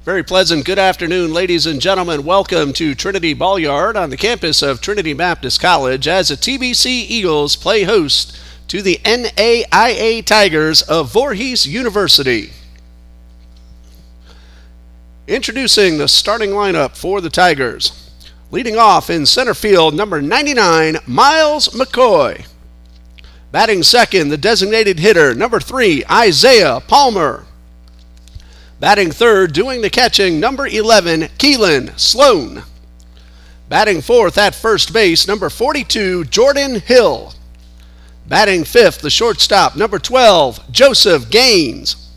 Very pleasant good afternoon, ladies and gentlemen. Welcome to Trinity Ball Yard on the campus of Trinity Baptist College as the TBC Eagles play host to the NAIA Tigers of Voorhees University. Introducing the starting lineup for the Tigers. Leading off in center field, number 99, Miles McCoy. Batting second, the designated hitter, number 3, Isaiah Palmer. Batting third, doing the catching, number 11, Keelan Sloan. Batting fourth at first base, number 42, Jordan Hill. Batting fifth, the shortstop, number 12, Joseph Gaines.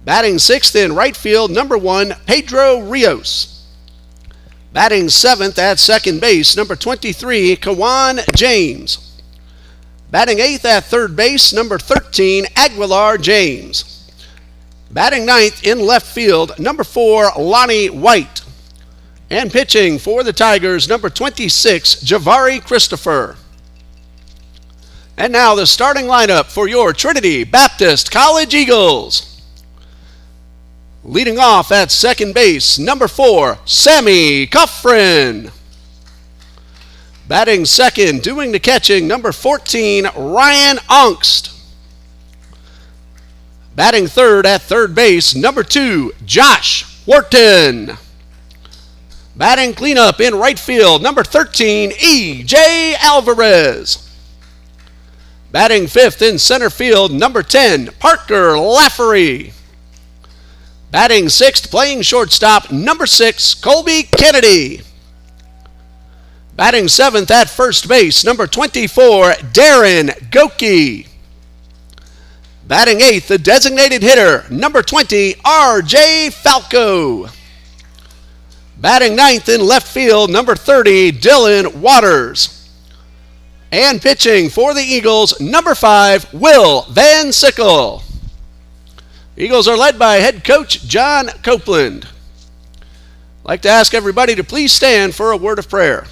Batting sixth in right field, number 1, Pedro Rios. Batting seventh at second base, number 23, Kawan James. Batting eighth at third base, number 13, Aguilar James. Batting ninth in left field, number 4, Lonnie White. And pitching for the Tigers, number 26, Javari Christopher. And now the starting lineup for your Trinity Baptist College Eagles. Leading off at second base, number 4, Sammy Cuffrin. Batting second, doing the catching, number 14, Ryan Ongst. Batting third at third base, number 2, Josh Wharton. Batting cleanup in right field, number 13, E.J. Alvarez. Batting fifth in center field, number 10, Parker Laffery. Batting sixth, playing shortstop, number 6, Colby Kennedy. Batting seventh at first base, number 24, Darren Goki. Batting eighth, the designated hitter, number 20, R.J. Falco. Batting ninth in left field, number 30, Dylan Waters. And pitching for the Eagles, number 5, Will Van Sickle. Eagles are led by head coach John Copeland. I'd like to ask everybody to please stand for a word of prayer.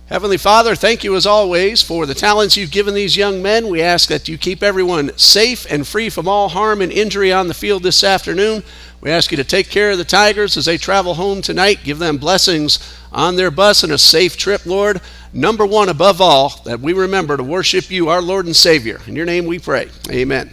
Heavenly Father, thank you as always for the talents you've given these young men. We ask that you keep everyone safe and free from all harm and injury on the field this afternoon. We ask you to take care of the Tigers as they travel home tonight. Give them blessings on their bus and a safe trip, Lord. Number one, above all, that we remember to worship you, our Lord and Savior. In your name we pray. Amen.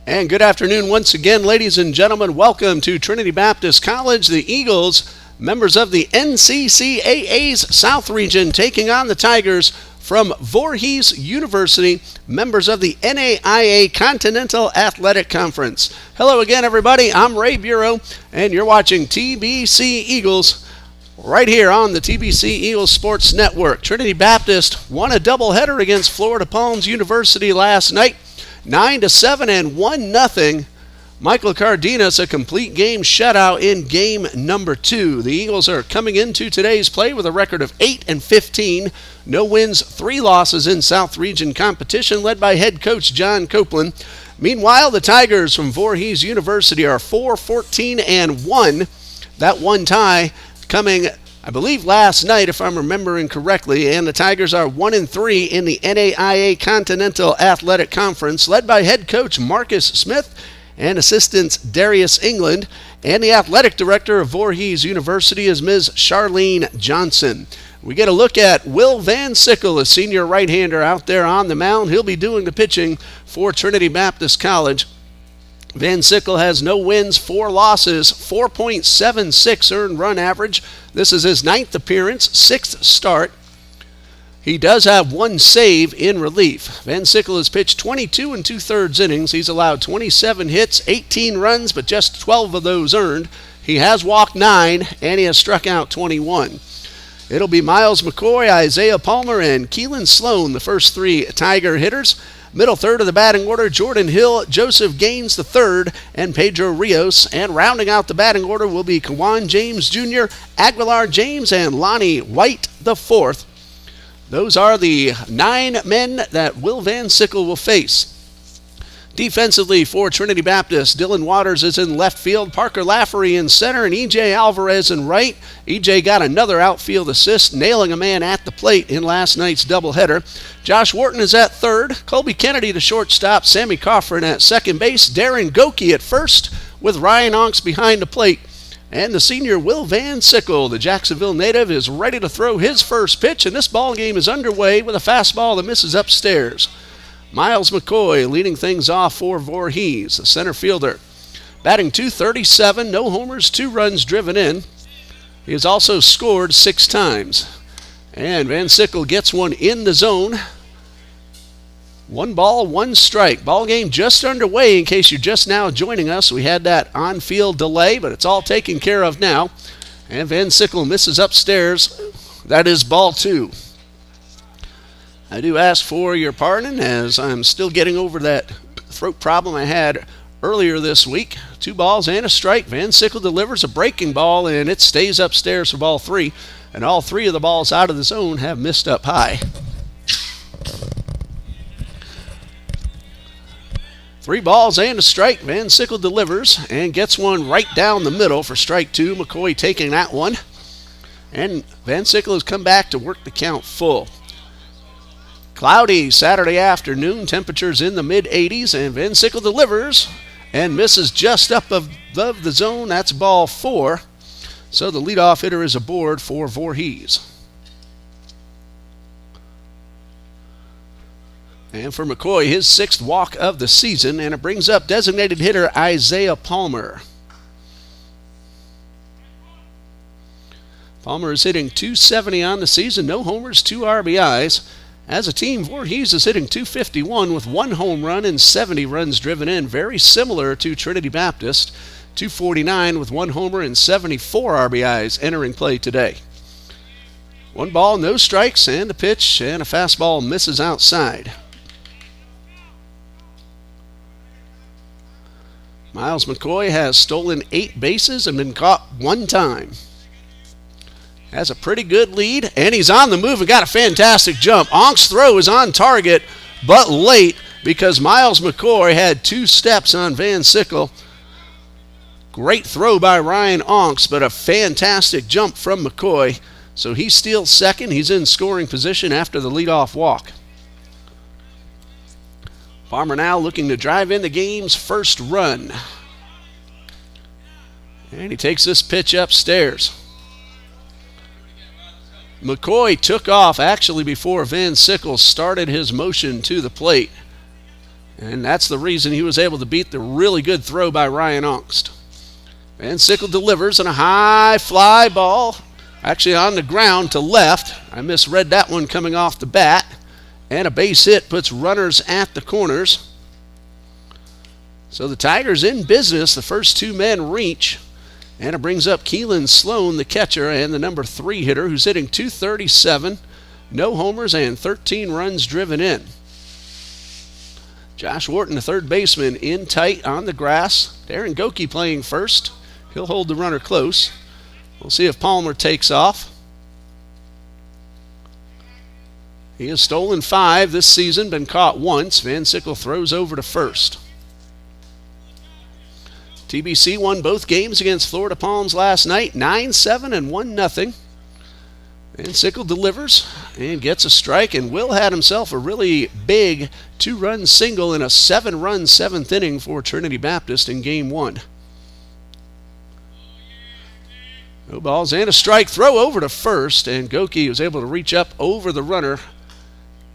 And good afternoon once again, ladies and gentlemen. Welcome to Trinity Baptist College. The Eagles, members of the NCCAA's South Region, taking on the Tigers from Voorhees University, members of the NAIA Continental Athletic Conference. Hello again, everybody. I'm Ray Bureau, and you're watching TBC Eagles right here on the TBC Eagles Sports Network. Trinity Baptist won a doubleheader against Florida Palms University last night. 9-7 and 1-0. Michael Cardenas, a complete game shutout in game number 2. The Eagles are coming into today's play with a record of 8-15. No wins, 3 losses in South Region competition, led by head coach John Copeland. Meanwhile, the Tigers from Voorhees University are 4-14 and 1. That one tie coming, I believe, last night, if I'm remembering correctly, and the Tigers are 1-3 in the NAIA Continental Athletic Conference, led by head coach Marcus Smith and assistants Darius England, and the athletic director of Voorhees University is Ms. Charlene Johnson. We get a look at Will Van Sickle, a senior right-hander out there on the mound. He'll be doing the pitching for Trinity Baptist College. Van Sickle has no wins, 4 losses, 4.76 earned run average. This is his 9th appearance, 6th start. He does have 1 save in relief. Van Sickle has pitched 22 2/3 innings. He's allowed 27 hits, 18 runs, but just 12 of those earned. He has walked 9, and he has struck out 21. It'll be Miles McCoy, Isaiah Palmer, and Keelan Sloan, the first 3 Tiger hitters. Middle third of the batting order, Jordan Hill, Joseph Gaines III, and Pedro Rios. And rounding out the batting order will be Kawan James Jr., Aguilar James, and Lonnie White IV. Those are the 9 men that Will Van Sickle will face. Defensively for Trinity Baptist, Dylan Waters is in left field, Parker Lafferty in center, and E.J. Alvarez in right. E.J. got another outfield assist, nailing a man at the plate in last night's doubleheader. Josh Wharton is at third, Colby Kennedy to shortstop, Sammy Coffrin at second base, Darren Goki at first, with Ryan Onks behind the plate. And the senior Will Van Sickle, the Jacksonville native, is ready to throw his first pitch, and this ball game is underway with a fastball that misses upstairs. Miles McCoy leading things off for Voorhees, the center fielder. Batting .237, no homers, 2 runs driven in. He has also scored 6 times. And Van Sickle gets one in the zone. 1 ball, 1 strike. Ball game just underway in case you're just now joining us. We had that on-field delay, but it's all taken care of now. And Van Sickle misses upstairs. That is ball 2. I do ask for your pardon as I'm still getting over that throat problem I had earlier this week. 2 balls and a strike. Van Sickle delivers a breaking ball, and it stays upstairs for ball 3. And all 3 of the balls out of the zone have missed up high. 3 balls and a strike. Van Sickle delivers and gets one right down the middle for strike 2. McCoy taking that one. And Van Sickle has come back to work the count full. Cloudy Saturday afternoon, temperatures in the mid-80s, and Van Sickle delivers and misses just up above the zone. That's ball 4. So the leadoff hitter is aboard for Voorhees. And for McCoy, his 6th walk of the season, and it brings up designated hitter Isaiah Palmer. Palmer is hitting .270 on the season, no homers, 2 RBIs. As a team, Voorhees is hitting .251 with 1 home run and 70 runs driven in, very similar to Trinity Baptist. .249 with 1 homer and 74 RBIs entering play today. 1 ball, no strikes, and a pitch, and a fastball misses outside. Miles McCoy has stolen 8 bases and been caught 1 time. Has a pretty good lead, and he's on the move and got a fantastic jump. Onk's throw is on target, but late because Miles McCoy had 2 steps on Van Sickle. Great throw by Ryan Onks, but a fantastic jump from McCoy. So he steals second. He's in scoring position after the leadoff walk. Palmer now looking to drive in the game's first run. And he takes this pitch upstairs. McCoy took off actually before Van Sickle started his motion to the plate. And that's the reason he was able to beat the really good throw by Ryan Onks. Van Sickle delivers on a high fly ball, actually on the ground to left. I misread that one coming off the bat. And a base hit puts runners at the corners. So the Tigers in business. The first 2 men reach. And it brings up Keelan Sloan, the catcher, and the number 3 hitter, who's hitting .237, no homers, and 13 runs driven in. Josh Wharton, the third baseman, in tight on the grass. Darren Goki playing first. He'll hold the runner close. We'll see if Palmer takes off. He has stolen 5 this season, been caught once. Van Sickle throws over to first. TBC won both games against Florida Palms last night, 9-7 and 1-0. Van Sickle delivers and gets a strike, and Will had himself a really big 2-run single in a 7-run 7th inning for Trinity Baptist in Game 1. No balls and a strike. Throw over to first, and Goki was able to reach up over the runner,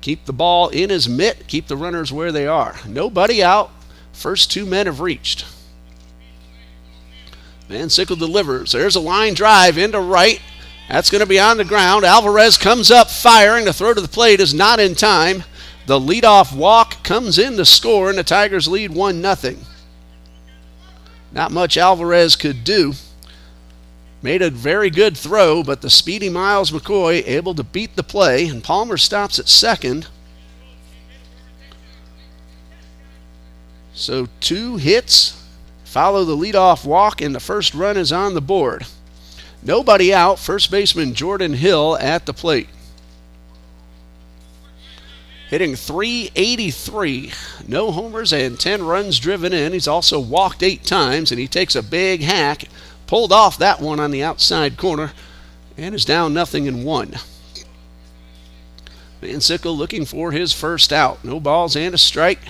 keep the ball in his mitt, keep the runners where they are. Nobody out. First 2 men have reached. Van Sickle delivers. There's a line drive into right. That's going to be on the ground. Alvarez comes up firing. The throw to the plate is not in time. The leadoff walk comes in to score, and the Tigers lead 1-0. Not much Alvarez could do. Made a very good throw, but the speedy Miles McCoy able to beat the play, and Palmer stops at second. So 2 hits follow the leadoff walk, and the first run is on the board. Nobody out. First baseman Jordan Hill at the plate. Hitting .383. No homers and 10 runs driven in. He's also walked 8 times, and he takes a big hack. Pulled off that one on the outside corner and is down 0-1. Van Sickle looking for his first out. No balls and a strike.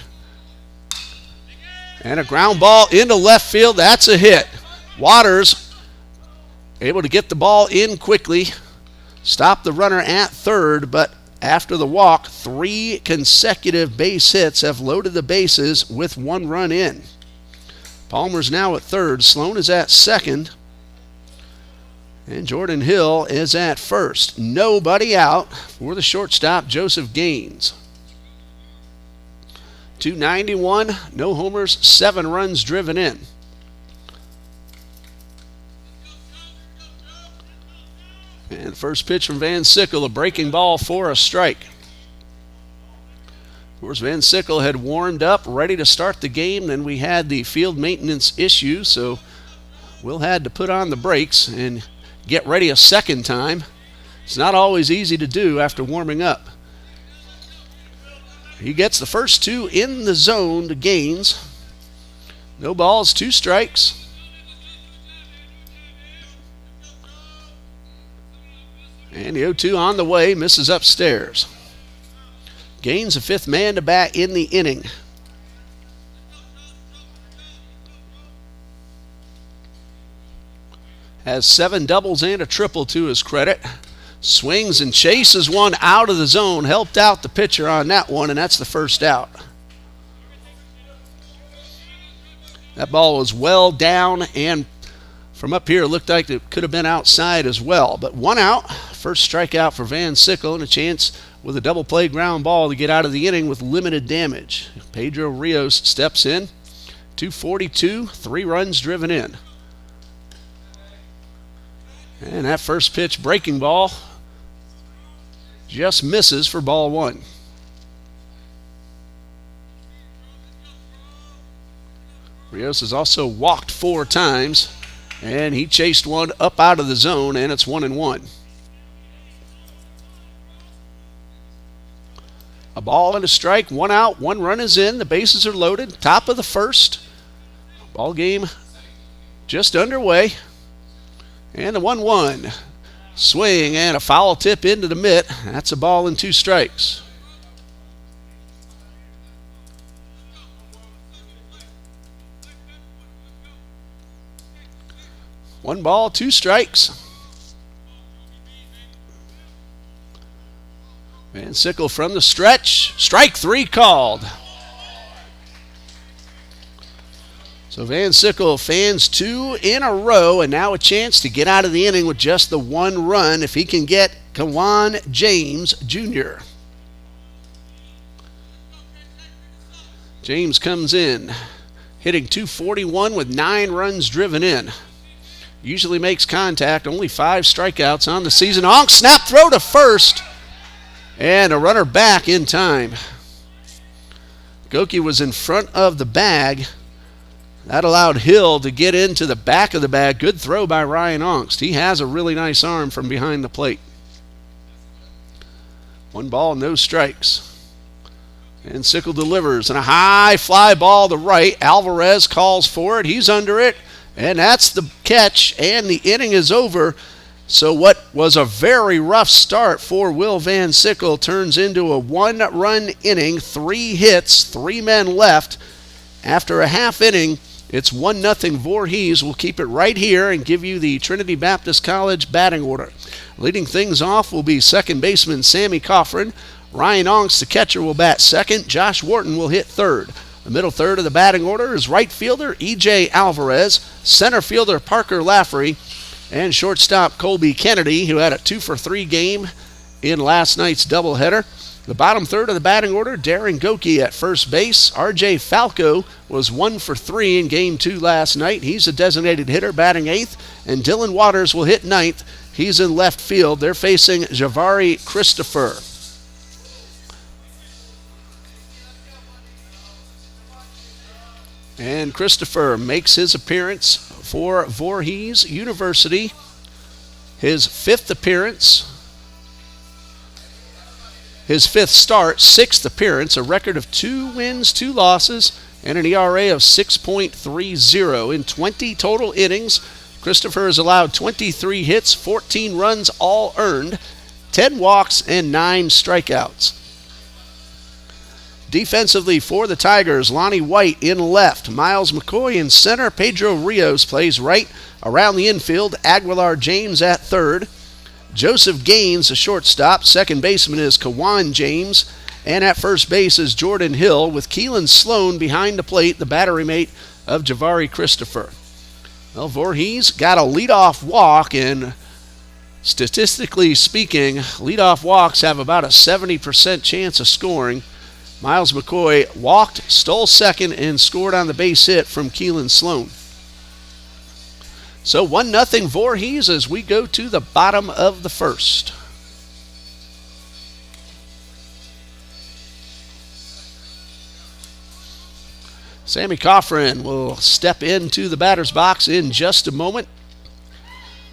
And a ground ball into left field. That's a hit. Waters able to get the ball in quickly. Stop the runner at third, but after the walk, 3 consecutive base hits have loaded the bases with 1 run in. Palmer's now at third. Sloan is at second. And Jordan Hill is at first. Nobody out for the shortstop, Joseph Gaines. .291, no homers, 7 runs driven in. And the first pitch from Van Sickle, a breaking ball for a strike. Of course, Van Sickle had warmed up, ready to start the game. Then we had the field maintenance issue, so Will had to put on the brakes and get ready a second time. It's not always easy to do after warming up. He gets the first 2 in the zone to Gaines. No balls, 2 strikes. And the 0-2 on the way, misses upstairs. Gaines, the 5th man to bat in the inning. Has 7 doubles and a triple to his credit. Swings and chases one out of the zone. Helped out the pitcher on that one, and that's the first out. That ball was well down, and from up here it looked like it could have been outside as well. But 1 out. First strikeout for Van Sickle, and a chance with a double play ground ball to get out of the inning with limited damage. Pedro Rios steps in. .242, 3 runs driven in. And that first pitch breaking ball just misses for ball 1. Rios has also walked 4 times, and he chased one up out of the zone, and it's 1-1. A ball and a strike, 1 out, 1 run is in. The bases are loaded. Top of the first. Ball game just underway. And the 1-1. Swing and a foul tip into the mitt. That's a ball and 2 strikes. One ball, 2 strikes. Van Sickle from the stretch. Strike 3 called. So Van Sickle fans 2 in a row, and now a chance to get out of the inning with just the 1 run if he can get Kawan James Jr. James comes in, hitting .241 with 9 runs driven in. Usually makes contact, only 5 strikeouts on the season. Snap throw to first, and a runner back in time. Goki was in front of the bag. That allowed Hill to get into the back of the bag. Good throw by Ryan Ongst. He has a really nice arm from behind the plate. 1 ball, no strikes. And Sickle delivers. And a high fly ball to right. Alvarez calls for it. He's under it. And that's the catch. And the inning is over. So what was a very rough start for Will Van Sickle turns into a one-run inning, 3 hits, 3 men left. After a half inning, it's 1-0 Voorhees. Will keep it right here and give you the Trinity Baptist College batting order. Leading things off will be second baseman Sammy Coffrin. Ryan Onks, the catcher, will bat second. Josh Wharton will hit third. The middle third of the batting order is right fielder E.J. Alvarez, center fielder Parker Laffery, and shortstop Colby Kennedy, who had a 2-for-3 game in last night's doubleheader. The bottom third of the batting order, Darren Goki at first base. R.J. Falco was 1-for-3 in Game 2 last night. He's a designated hitter, batting 8th. And Dylan Waters will hit 9th. He's in left field. They're facing Javari Christopher. And Christopher makes his appearance for Voorhees University. His 5th appearance. His 5th start, 6th appearance, a record of 2 wins, 2 losses, and an ERA of 6.30. In 20 total innings, Christopher has allowed 23 hits, 14 runs all earned, 10 walks, and 9 strikeouts. Defensively for the Tigers, Lonnie White in left, Miles McCoy in center, Pedro Rios plays right around the infield, Aguilar James at third, Joseph Gaines, a shortstop, second baseman is Kawan James, and at first base is Jordan Hill with Keelan Sloan behind the plate, the battery mate of Javari Christopher. Well, Voorhees got a leadoff walk, and statistically speaking, leadoff walks have about a 70% chance of scoring. Miles McCoy walked, stole second, and scored on the base hit from Keelan Sloan. So 1-0 Voorhees as we go to the bottom of the first. Sammy Coffrin will step into the batter's box in just a moment.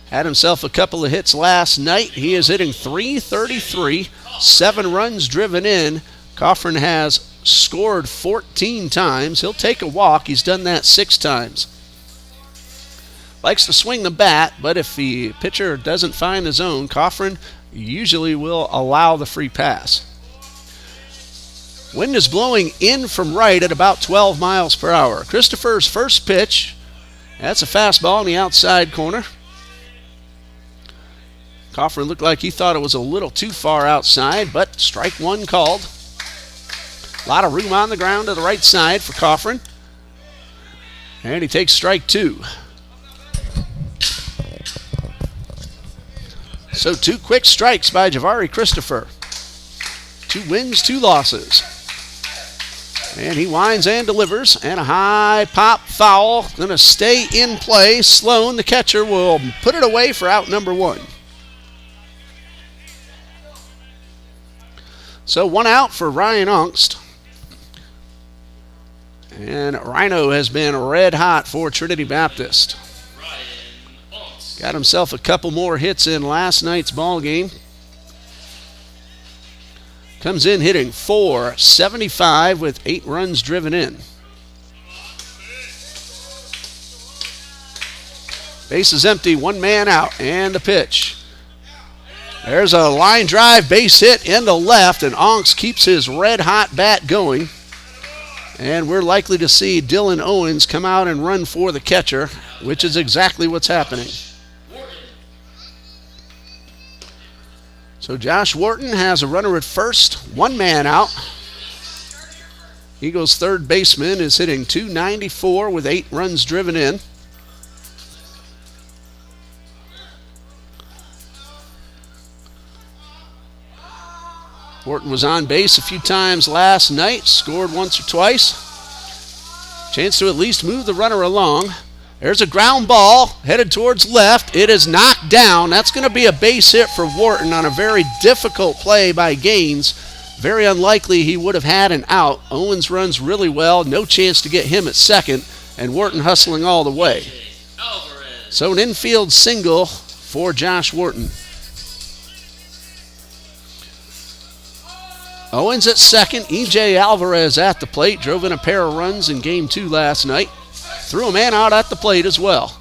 Had himself a couple of hits last night. He is hitting .333, 7 runs driven in. Coffrin has scored 14 times. He'll take a walk. He's done that 6 times. Likes to swing the bat, but if the pitcher doesn't find the zone, Coffrin usually will allow the free pass. Wind is blowing in from right at about 12 miles per hour. Christopher's first pitch, that's a fastball in the outside corner. Coffrin looked like he thought it was a little too far outside, but strike 1 called. A lot of room on the ground to the right side for Coffrin. And he takes strike 2. So 2 quick strikes by Javari Christopher. 2 wins, 2 losses. And he winds and delivers. And a high pop foul. Going to stay in play. Sloan, the catcher, will put it away for out number 1. So 1 out for Ryan Ongst. And Rhino has been red hot for Trinity Baptist. Got himself a couple more hits in last night's ball game. Comes in hitting .475 with 8 runs driven in. Base is empty, 1 man out, and a pitch. There's a line drive base hit into left, and Onks keeps his red hot bat going. And we're likely to see Dylan Owens come out and run for the catcher, which is exactly what's happening. So Josh Wharton has a runner at first, 1 man out. Eagles' third baseman is hitting .294 with 8 runs driven in. Wharton was on base a few times last night, scored once or twice. Chance to at least move the runner along. There's a ground ball headed towards left. It is knocked down. That's going to be a base hit for Wharton on a very difficult play by Gaines. Very unlikely he would have had an out. Owens runs really well. No chance to get him at second. And Wharton hustling all the way. So an infield single for Josh Wharton. Owens at second. E.J. Alvarez at the plate. Drove in a pair of runs in Game 2 last night. Threw a man out at the plate as well.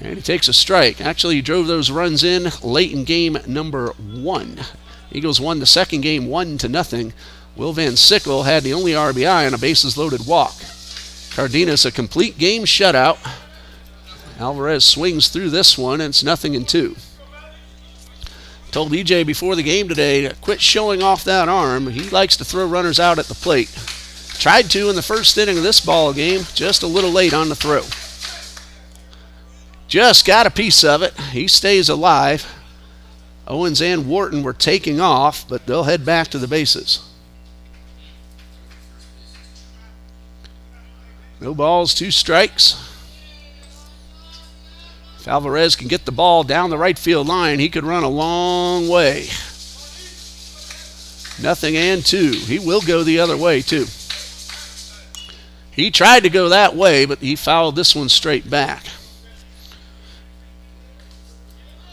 And he takes a strike. Actually, he drove those runs in late in game number 1. Eagles won the second game 1-0. Will Van Sickle had the only RBI on a bases-loaded walk. Cardenas a complete game shutout. Alvarez swings through this one, and it's 0-2. Told EJ before the game today to quit showing off that arm. He likes to throw runners out at the plate. Tried to in the first inning of this ball game, just a little late on the throw. Just got a piece of it. He stays alive. Owens and Wharton were taking off, but they'll head back to the bases. No balls, 2 strikes. If Alvarez can get the ball down the right field line, he could run a long way. 0-2. He will go the other way, too. He tried to go that way, but he fouled this one straight back.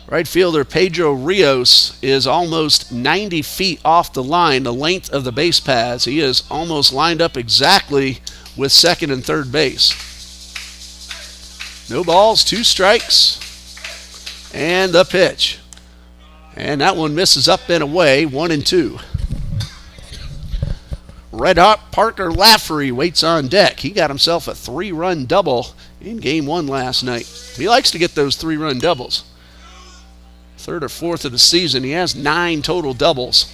Right fielder Pedro Rios is almost 90 feet off the line, the length of the base paths. He is almost lined up exactly with second and third base. No balls, 2 strikes, and the pitch. And that one misses up and away, 1-2. Red Hot Parker Lafferty waits on deck. He got himself a 3-run double in Game 1 last night. He likes to get those 3-run doubles. 3rd or 4th of the season. He has 9 total doubles.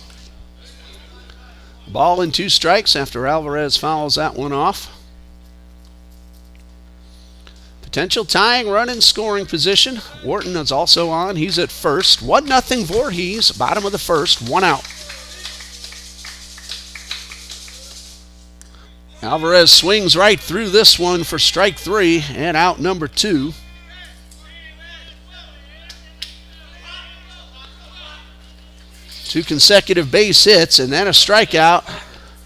Ball and 2 strikes after Alvarez fouls that one off. Potential tying run in scoring position. Wharton is also on. He's at first. 1-0 Voorhees. Bottom of the first. 1 out. Alvarez swings right through this one for strike 3 and out number 2. Two consecutive base hits and then a strikeout.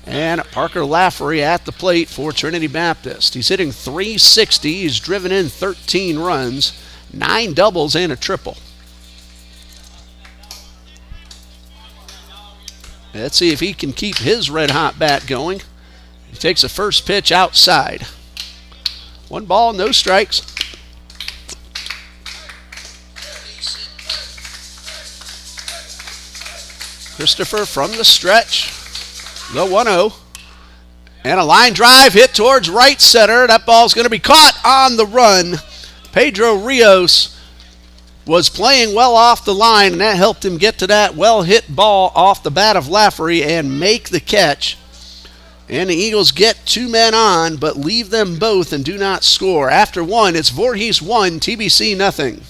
And Parker Lafferty at the plate for Trinity Baptist. He's hitting .360. He's driven in 13 runs, 9 doubles and a triple. Let's see if he can keep his red-hot bat going. He takes a first pitch outside. 1 ball, no strikes. Christopher from the stretch. The 1-0. And a line drive hit towards right center. That ball's going to be caught on the run. Pedro Rios was playing well off the line, and that helped him get to that well-hit ball off the bat of Lafferty and make the catch. And the Eagles get 2 men on, but leave them both and do not score. After 1, it's Voorhees 1, TBC nothing.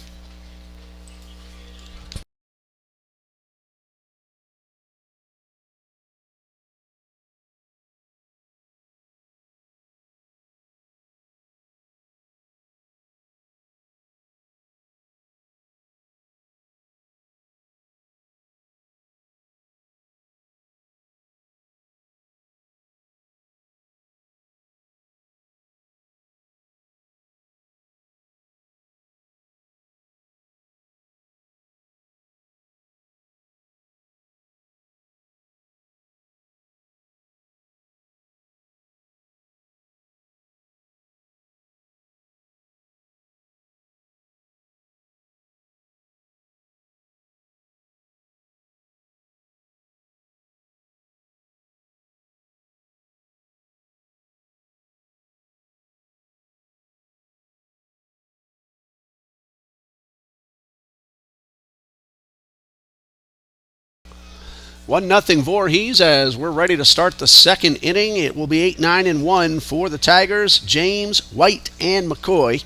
One nothing Voorhees as we're ready to start the second inning. It will be 8-9-1 for the Tigers. James, White, and McCoy.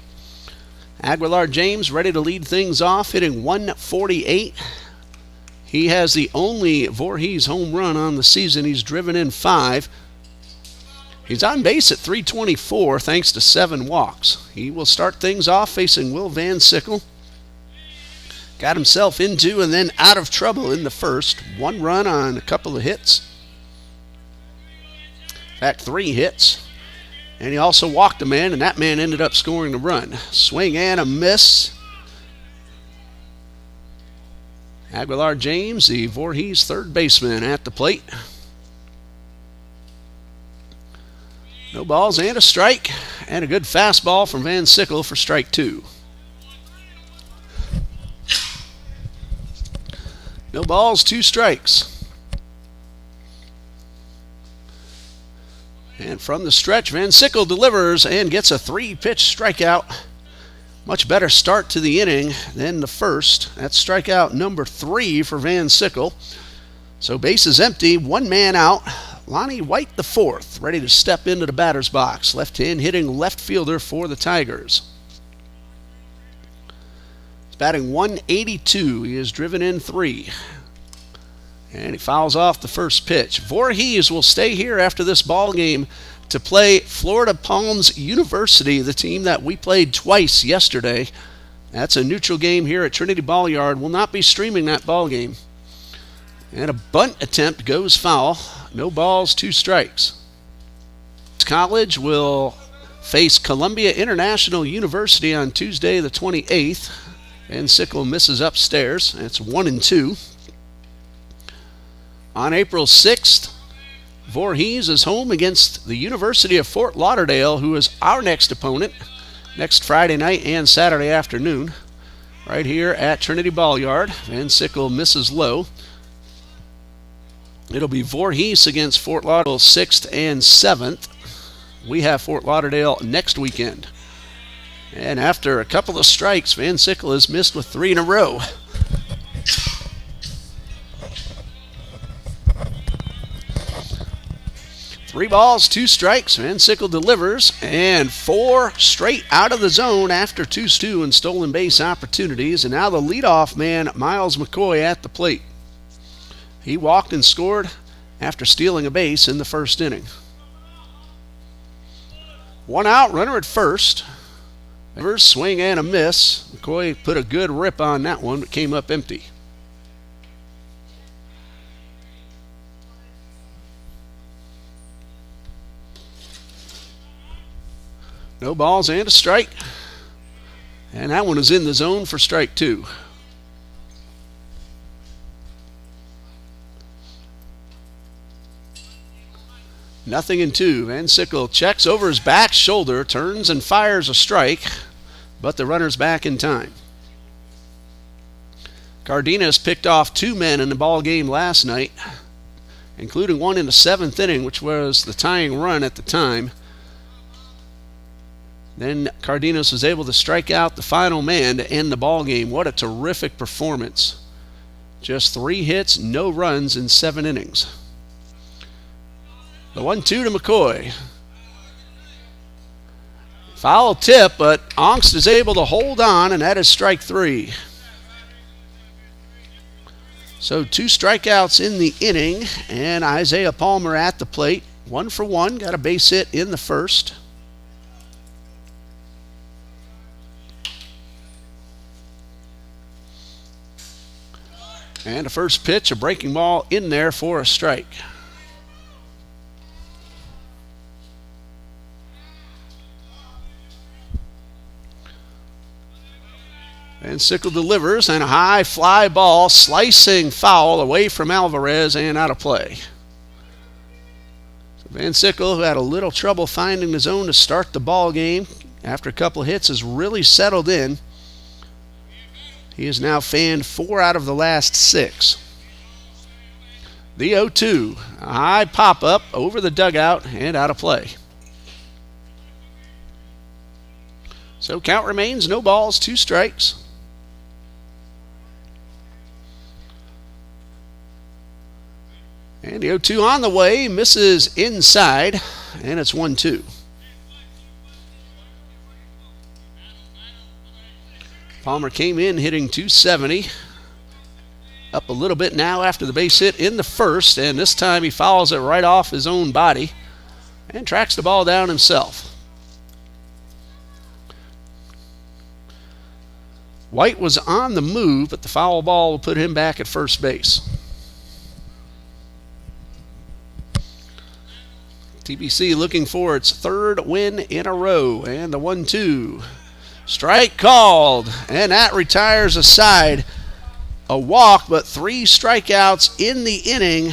Aguilar James ready to lead things off, hitting .148. He has the only Voorhees home run on the season. He's driven in 5. He's on base at .324 thanks to 7 walks. He will start things off facing Will Van Sickle. Got himself into and then out of trouble in the first. 1 run on a couple of hits. In fact, 3 hits. And he also walked a man, and that man ended up scoring the run. Swing and a miss. Aguilar James, the Voorhees third baseman, at the plate. No balls and a strike, and a good fastball from Van Sickle for strike 2. No balls, 2 strikes. And from the stretch, Van Sickle delivers and gets a 3-pitch strikeout. Much better start to the inning than the first. That's strikeout number 3 for Van Sickle. So bases empty, 1 man out. Lonnie White the 4th, ready to step into the batter's box. Left-hand hitting left fielder for the Tigers. He's batting 182. He has driven in 3. And he fouls off the first pitch. Voorhees will stay here after this ball game to play Florida Palms University, the team that we played twice yesterday. That's a neutral game here at Trinity Ball Yard. We'll not be streaming that ball game. And a bunt attempt goes foul. No balls, 2 strikes. College will face Columbia International University on Tuesday the 28th. Van Sickle misses upstairs. It's 1-2. On April 6th, Voorhees is home against the University of Fort Lauderdale, who is our next opponent, next Friday night and Saturday afternoon, right here at Trinity Ball Yard. Van Sickle misses low. It'll be Voorhees against Fort Lauderdale 6th and 7th. We have Fort Lauderdale next weekend. And after a couple of strikes, Van Sickle has missed with 3 in a row. Three balls, 2 strikes. Van Sickle delivers, and 4 straight out of the zone after 2 and stolen base opportunities. And now the leadoff man, Miles McCoy, at the plate. He walked and scored after stealing a base in the first inning. 1 out, runner at first. First swing and a miss. McCoy put a good rip on that one, but came up empty. No balls and a strike. And that one is in the zone for strike 2. Nothing in 2. Van Sickle checks over his back shoulder, turns and fires a strike, but the runner's back in time. Cardenas picked off 2 men in the ball game last night, including one in the 7th inning, which was the tying run at the time. Then Cardenas was able to strike out the final man to end the ball game. What a terrific performance. Just 3 hits, no runs in 7 innings. The 1-2 to McCoy. Foul tip, but Ongst is able to hold on, and that is strike 3. So 2 strikeouts in the inning, and Isaiah Palmer at the plate. 1 for 1, got a base hit in the first. And a first pitch, a breaking ball in there for a strike. Van Sickle delivers, and a high fly ball, slicing foul away from Alvarez and out of play. So Van Sickle, who had a little trouble finding the zone to start the ball game after a couple of hits, has really settled in. He has now fanned 4 out of the last 6. The 0-2, a high pop-up over the dugout and out of play. So count remains, no balls, 2 strikes. And the 0-2 on the way, misses inside, and it's 1-2. Palmer came in hitting .270. Up a little bit now after the base hit in the first, and this time he fouls it right off his own body and tracks the ball down himself. White was on the move, but the foul ball will put him back at first base. TBC looking for its 3rd win in a row, and the 1-2. Strike called, and that retires a side. a walk, but 3 strikeouts in the inning.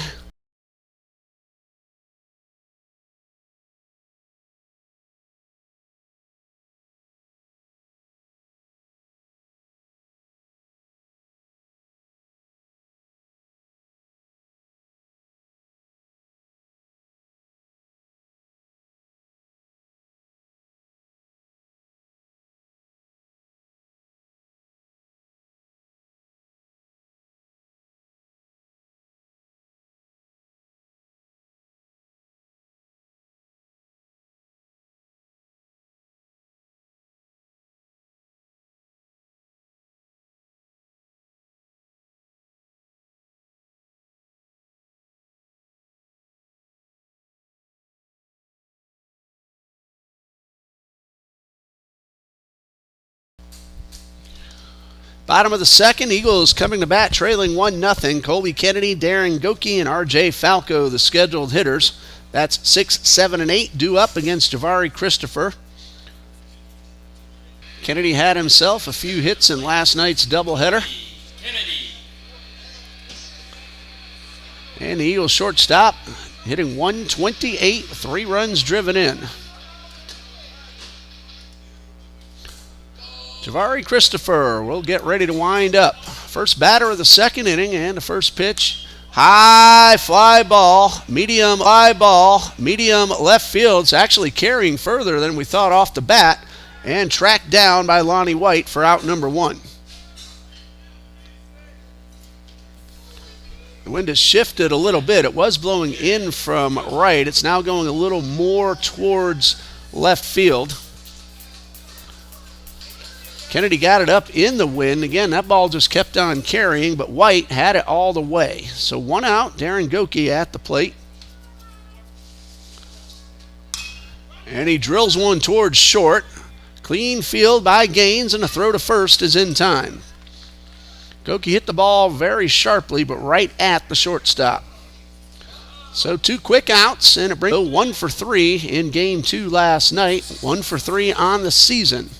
Bottom of the second, Eagles coming to bat trailing 1-0. Colby Kennedy, Darren Goki, and R.J. Falco, the scheduled hitters. That's 6, 7, and 8 due up against Javari Christopher. Kennedy had himself a few hits in last night's doubleheader. And the Eagles shortstop hitting 128, 3 runs driven in. Javari Christopher will get ready to wind up. First batter of the second inning, and the first pitch. High fly ball, medium left field. It's actually carrying further than we thought off the bat, and tracked down by Lonnie White for out number 1. The wind has shifted a little bit. It was blowing in from right. It's now going a little more towards left field. Kennedy got it up in the wind. Again, that ball just kept on carrying, but White had it all the way. So 1 out, Darren Goki at the plate. And he drills one towards short. Clean field by Gaines, and a throw to first is in time. Goki hit the ball very sharply, but right at the shortstop. So 2 quick outs, and it brings 1 for 3 in Game 2 last night. 1 for 3 on the season.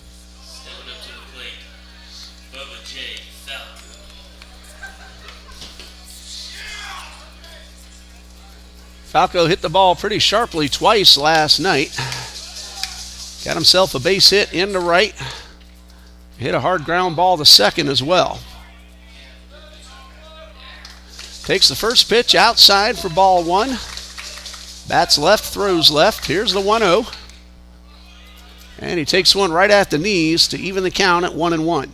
Falco hit the ball pretty sharply twice last night. Got himself a base hit in the right. Hit a hard ground ball to second as well. Takes the first pitch outside for ball 1. Bats left, throws left. Here's the 1-0. And he takes one right at the knees to even the count at 1-1.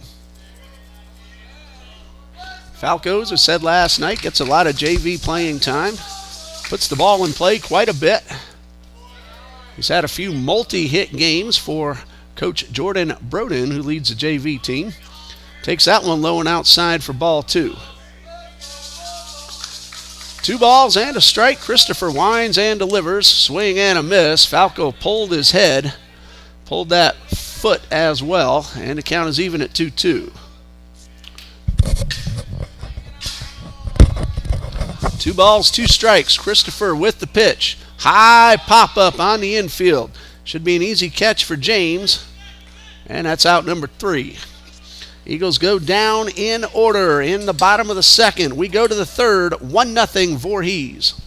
Falco, as I said last night, gets a lot of JV playing time. Puts the ball in play quite a bit. He's had a few multi-hit games for Coach Jordan Broden, who leads the JV team. Takes that one low and outside for ball 2. 2 balls and a strike. Christopher winds and delivers. Swing and a miss. Falco pulled his head. Pulled that foot as well. And the count is even at 2-2. 2 balls, 2 strikes. Christopher with the pitch. High pop-up on the infield. Should be an easy catch for James. And that's out number 3. Eagles go down in order in the bottom of the second. We go to the third, 1-0 Voorhees.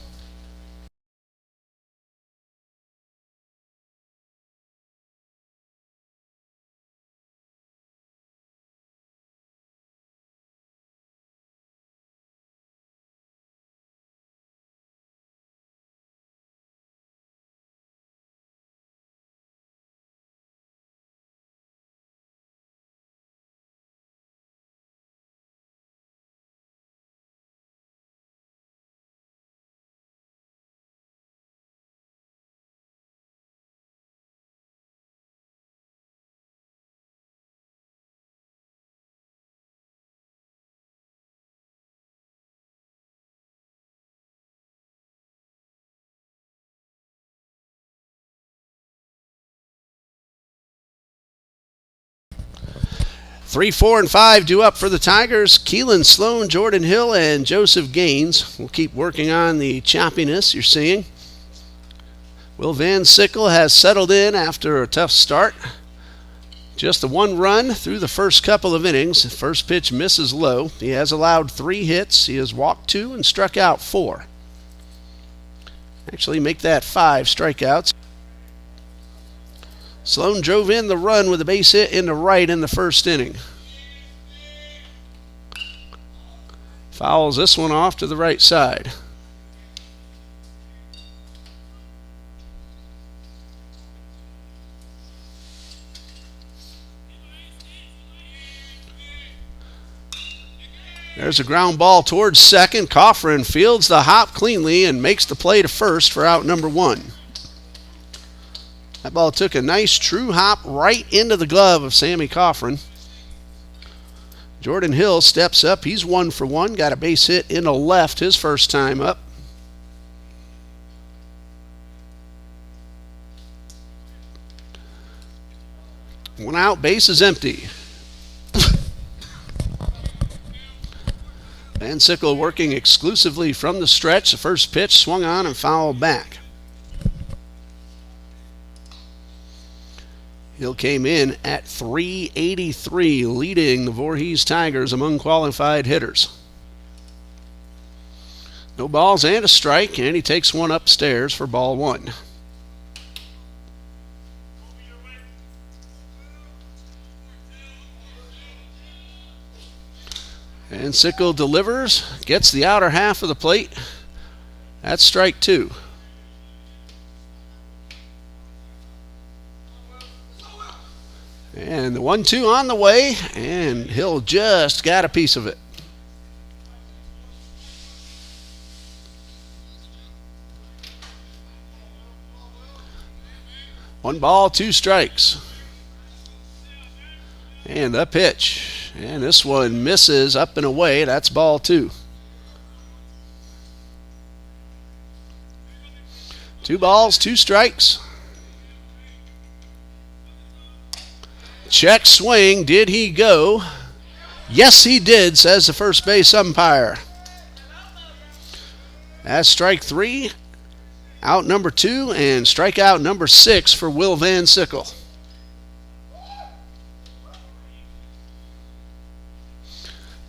Three, 4, and 5 due up for the Tigers. Keelan Sloan, Jordan Hill, and Joseph Gaines will keep working on the choppiness you're seeing. Will Van Sickle has settled in after a tough start. Just the one run through the first couple of innings. First pitch misses low. He has allowed 3 hits. He has walked 2 and struck out 4. Actually, make that 5 strikeouts. Sloan drove in the run with a base hit into right in the first inning. Fouls this one off to the right side. There's a ground ball towards second. Coffrin fields the hop cleanly and makes the play to first for out number 1. That ball took a nice true hop right into the glove of Sammy Coffrin. Jordan Hill steps up. He's 1 for 1. Got a base hit into left his first time up. One out, base is empty. Van Sickle working exclusively from the stretch. The first pitch swung on and fouled back. Hill came in at .383, leading the Voorhees Tigers among qualified hitters. No balls and a strike, and he takes one upstairs for ball 1. And Sickle delivers, gets the outer half of the plate. That's strike 2. And the 1-2 on the way, and Hill just got a piece of it. One ball, 2 strikes. And the pitch. And this one misses up and away. That's ball 2. 2 balls, 2 strikes. Check swing. Did he go? Yes, he did, says the first base umpire. That's strike 3. Out number 2 and strikeout number 6 for Will Van Sickle.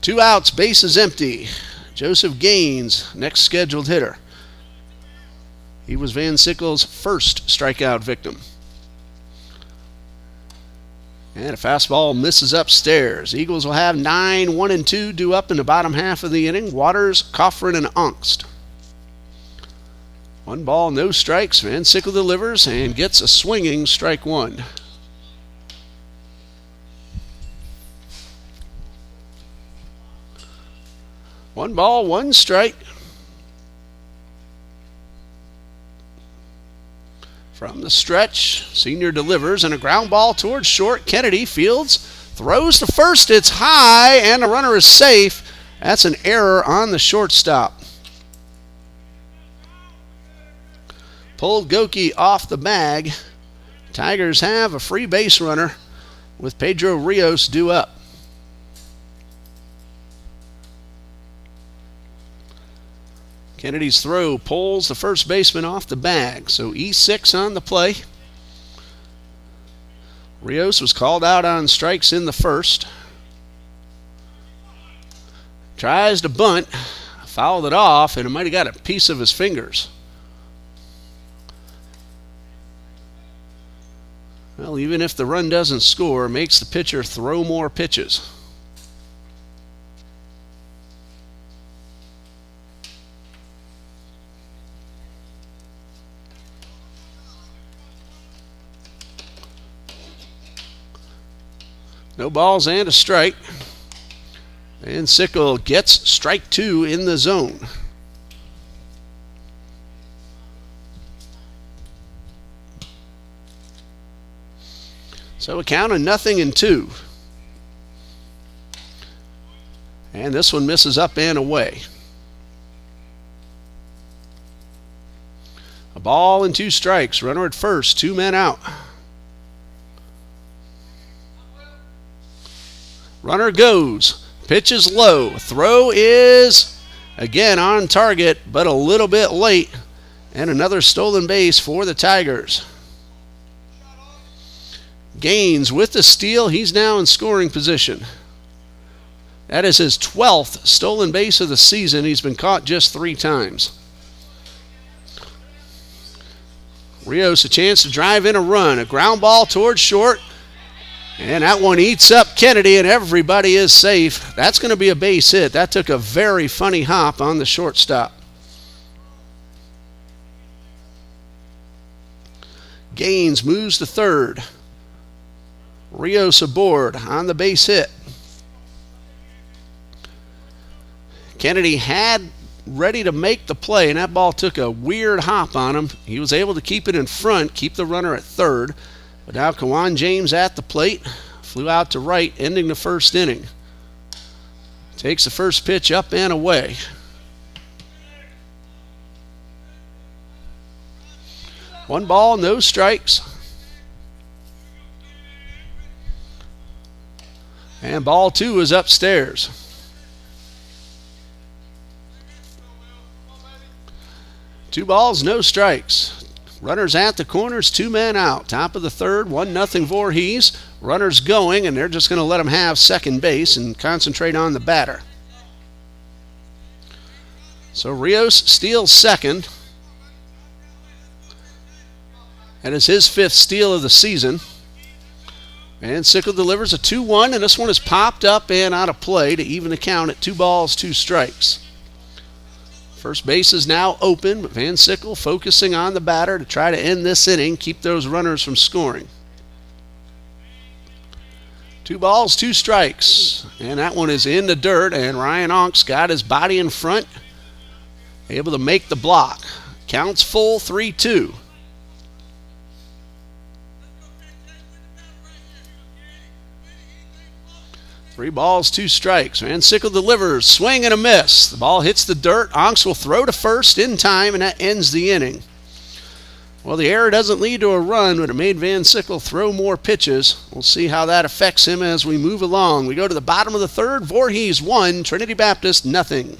Two outs, base is empty. Joseph Gaines, next scheduled hitter. He was Van Sickle's first strikeout victim. And a fastball misses upstairs. Eagles will have 9, 1 and 2 due up in the bottom half of the inning. Waters, Coffrin, and Ongst. 1 ball, no strikes. Van Sickle delivers and gets a swinging strike 1. One ball, 1 strike. From the stretch, Senior delivers and a ground ball towards short. Kennedy fields, throws to first. It's high and the runner is safe. That's an error on the shortstop. Pulled Goki off the bag. Tigers have a free base runner with Pedro Rios due up. Kennedy's throw pulls the first baseman off the bag, so E6 on the play. Rios was called out on strikes in the first. Tries to bunt, fouled it off, and it might have got a piece of his fingers. Well, even if the run doesn't score, it makes the pitcher throw more pitches. No balls and a strike. And Sickle gets strike 2 in the zone. So a count of 0-2. And this one misses up and away. A ball and 2 strikes. Runner at first, 2 men out. Runner goes. Pitch is low. Throw is, again, on target, but a little bit late. And another stolen base for the Tigers. Gaines with the steal. He's now in scoring position. That is his 12th stolen base of the season. He's been caught just 3 times. Rios a chance to drive in a run. A ground ball towards short. And that one eats up Kennedy, and everybody is safe. That's going to be a base hit. That took a very funny hop on the shortstop. Gaines moves to third. Rios aboard on the base hit. Kennedy had ready to make the play, and that ball took a weird hop on him. He was able to keep it in front, keep the runner at third. But now Kawan James at the plate. Flew out to right, ending the first inning. Takes the first pitch up and away. One ball, no strikes. And ball 2 is upstairs. Two balls, no strikes. Runners at the corners, 2 men out. Top of the third, 1-0 Voorhees. Runners going, and they're just going to let him have second base and concentrate on the batter. So Rios steals second. That is his 5th steal of the season. And Sickle delivers a 2-1, and this one is popped up and out of play to even the count at 2 balls, 2 strikes. First base is now open, but Van Sickle focusing on the batter to try to end this inning, keep those runners from scoring. 2 balls, 2 strikes, and that one is in the dirt, and Ryan Onks got his body in front, able to make the block. Counts full, 3-2. Three balls, 2 strikes. Van Sickle delivers, swing and a miss. The ball hits the dirt. Onks will throw to first in time, and that ends the inning. Well, the error doesn't lead to a run, but it made Van Sickle throw more pitches. We'll see how that affects him as we move along. We go to the bottom of the third. Voorhees 1, Trinity Baptist 0.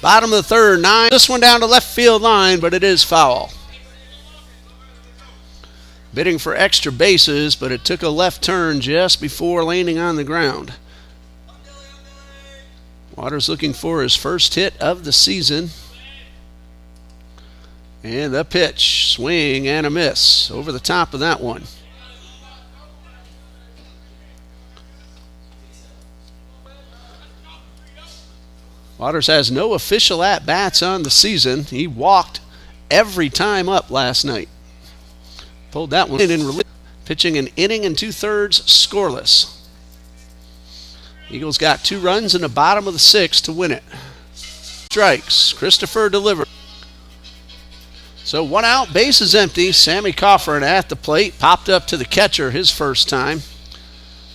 Bottom of the third, 9. This one down to left field line, but it is foul. Bidding for extra bases, but it took a left turn just before landing on the ground. Waters looking for his first hit of the season. And the pitch, swing and a miss over the top of that one. Waters has no official at-bats on the season. He walked every time up last night. Pulled that one in relief, pitching an inning and 2/3 scoreless. Eagles got 2 runs in the bottom of the 6th to win it. Strikes. Christopher delivered. So 1 out, base is empty. Sammy Coffrin at the plate, popped up to the catcher his first time.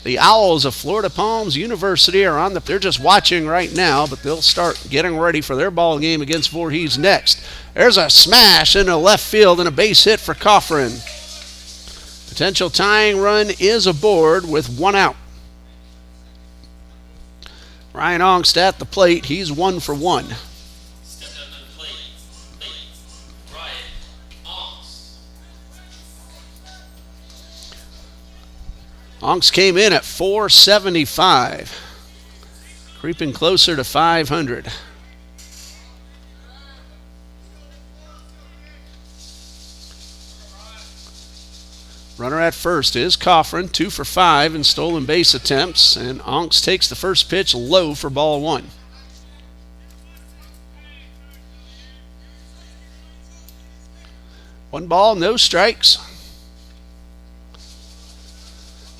The Owls of Florida Palms University are on they're just watching right now, but they'll start getting ready for their ball game against Voorhees next. There's a smash into left field and a base hit for Coffrin. Potential tying run is aboard with 1 out. Ryan Ongst at the plate. He's 1 for 1. Ongst came in at 475, creeping closer to 500. Runner at first is Coffrin, 2 for 5 in stolen base attempts, and Ongst takes the first pitch low for ball 1. One ball, no strikes.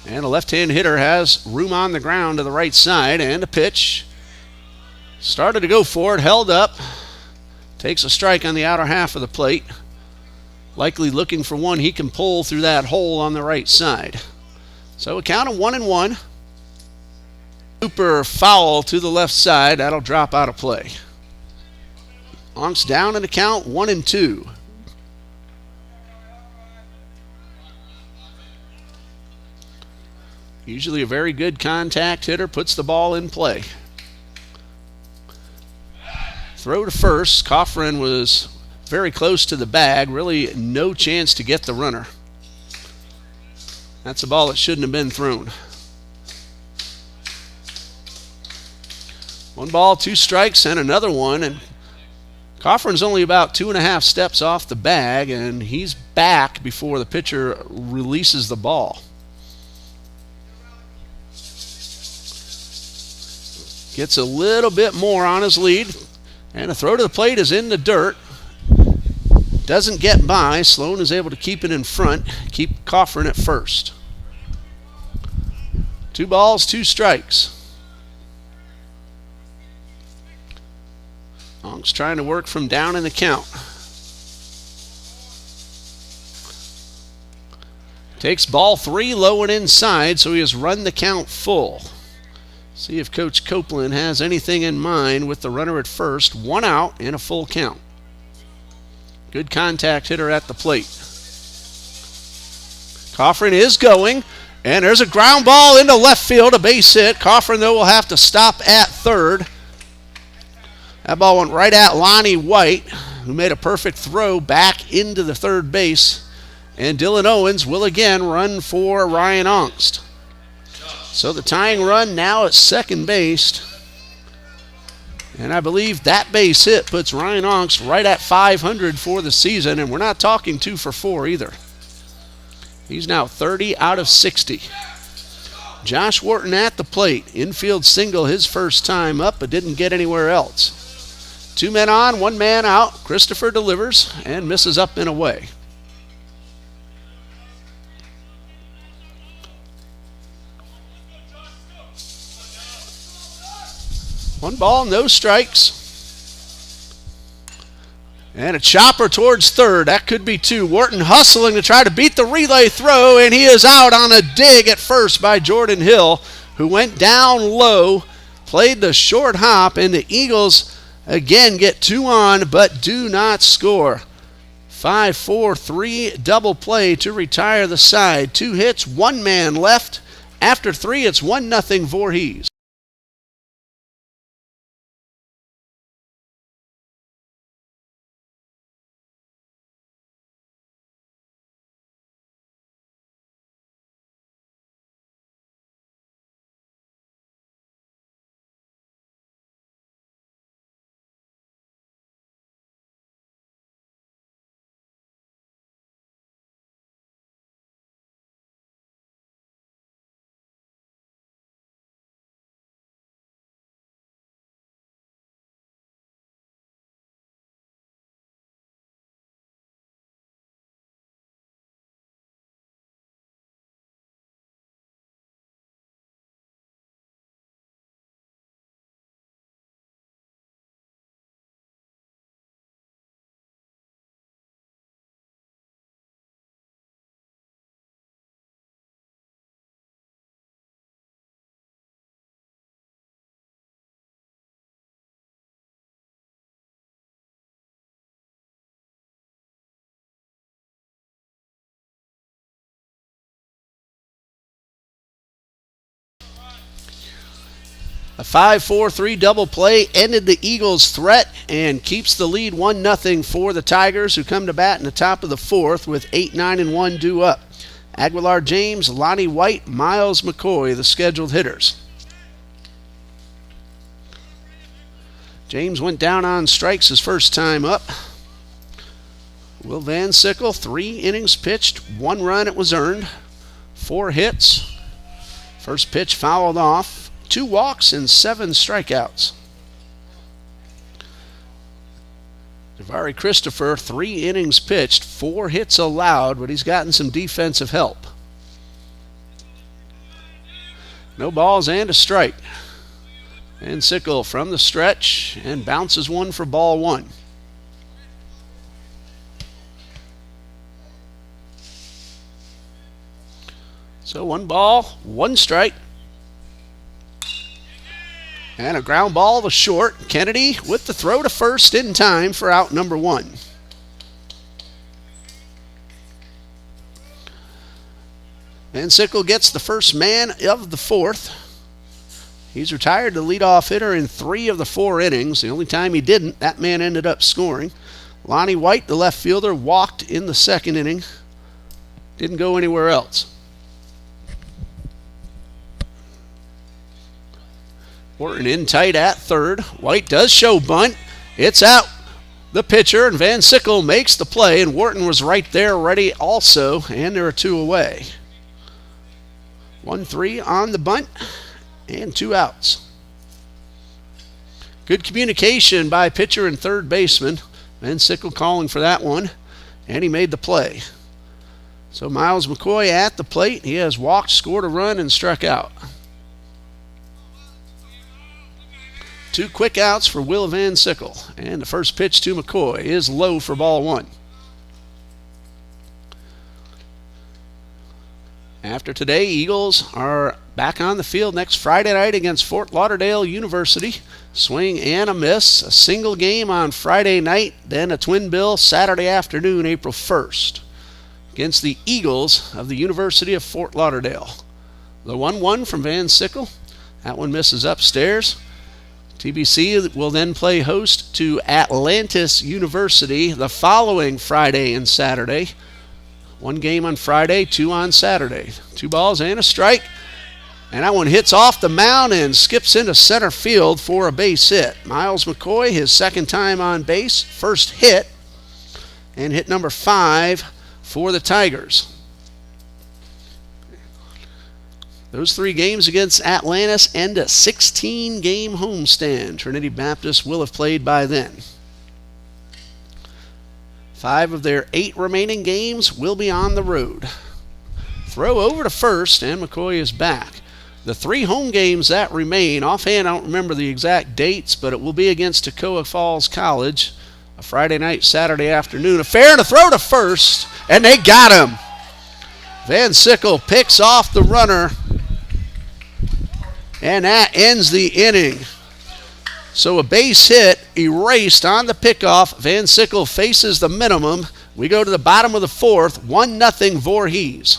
And a left-hand hitter has room on the ground to the right side, and a pitch. Started to go for it, held up. Takes a strike on the outer half of the plate. Likely looking for one he can pull through that hole on the right side. So a count of 1-1. Super foul to the left side. That'll drop out of play. Ongst down in the count, 1-2. Usually a very good contact hitter, puts the ball in play. Throw to first. Coffrin was very close to the bag. Really no chance to get the runner. That's a ball that shouldn't have been thrown. 1 ball, 2 strikes, and another one. And Coffrin's only about 2.5 steps off the bag, and he's back before the pitcher releases the ball. Gets a little bit more on his lead. And a throw to the plate is in the dirt. Doesn't get by. Sloan is able to keep it in front. Keep Coffrin at first. 2 balls, 2 strikes. Ongst trying to work from down in the count. Takes ball 3 low and inside, so he has run the count full. See if Coach Copeland has anything in mind with the runner at first. 1 out and a full count. Good contact hitter at the plate. Coffrin is going, and there's a ground ball into left field, a base hit. Coffrin, though, will have to stop at third. That ball went right at Lonnie White, who made a perfect throw back into the third base. And Dylan Owens will again run for Ryan Ongst. So the tying run now at second base. And I believe that base hit puts Ryan Ongst right at 500 for the season. And we're not talking 2 for 4 either. He's now 30 out of 60. Josh Wharton at the plate. Infield single his first time up, but didn't get anywhere else. 2 men on, 1 man out. Christopher delivers and misses up and away. 1 ball, no strikes. And a chopper towards third. That could be 2. Wharton hustling to try to beat the relay throw, and he is out on a dig at first by Jordan Hill, who went down low, played the short hop, and the Eagles again get 2 on but do not score. 5-4-3 double play to retire the side. 2 hits, 1 man left. After 3, it's 1-0 Voorhees. A 5-4-3 double play ended the Eagles' threat and keeps the lead 1-0 for the Tigers, who come to bat in the top of the fourth with 8, 9, and 1 due up. Aguilar James, Lonnie White, Miles McCoy, the scheduled hitters. James went down on strikes his first time up. Will Van Sickle, 3 innings pitched, 1 run it was earned, 4 hits. First pitch fouled off. 2 walks and 7 strikeouts. Javari Christopher, 3 innings pitched, 4 hits allowed, but he's gotten some defensive help. No balls and a strike. And Sickle from the stretch and bounces one for ball 1. So 1 ball, 1 strike. And a ground ball to short. Kennedy with the throw to first in time for out number 1. Van Sickle gets the first man of the fourth. He's retired the leadoff hitter in 3 of the 4 innings. The only time he didn't, that man ended up scoring. Lonnie White, the left fielder, walked in the second inning. Didn't go anywhere else. Wharton in tight at third. White does show bunt. It's out. The pitcher, and Van Sickle makes the play, and Wharton was right there ready also, and there are 2 away. 1-3 on the bunt, and 2 outs. Good communication by pitcher and third baseman. Van Sickle calling for that one, and he made the play. So Miles McCoy at the plate. He has walked, scored a run, and struck out. 2 quick outs for Will Van Sickle. And the first pitch to McCoy is low for ball 1. After today, Eagles are back on the field next Friday night against Fort Lauderdale University. Swing and a miss. A single game on Friday night, then a twin bill Saturday afternoon, April 1st, against the Eagles of the University of Fort Lauderdale. The 1-1 from Van Sickle. That one misses upstairs. TBC will then play host to Atlantis University the following Friday and Saturday. 1 game on Friday, 2 on Saturday. 2 balls and a strike. And that one hits off the mound and skips into center field for a base hit. Miles McCoy, his second time on base, first hit, and hit number 5 for the Tigers. Those 3 games against Atlantis end a 16-game homestand. Trinity Baptist will have played by then. 5 of their 8 remaining games will be on the road. Throw over to first, and McCoy is back. The 3 home games that remain, offhand I don't remember the exact dates, but it will be against Toccoa Falls College, a Friday night, Saturday afternoon affair, and a throw to first, and they got him. Van Sickle picks off the runner, and that ends the inning. So a base hit erased on the pickoff. Van Sickle faces the minimum. We go to the bottom of the fourth, 1-0 Voorhees.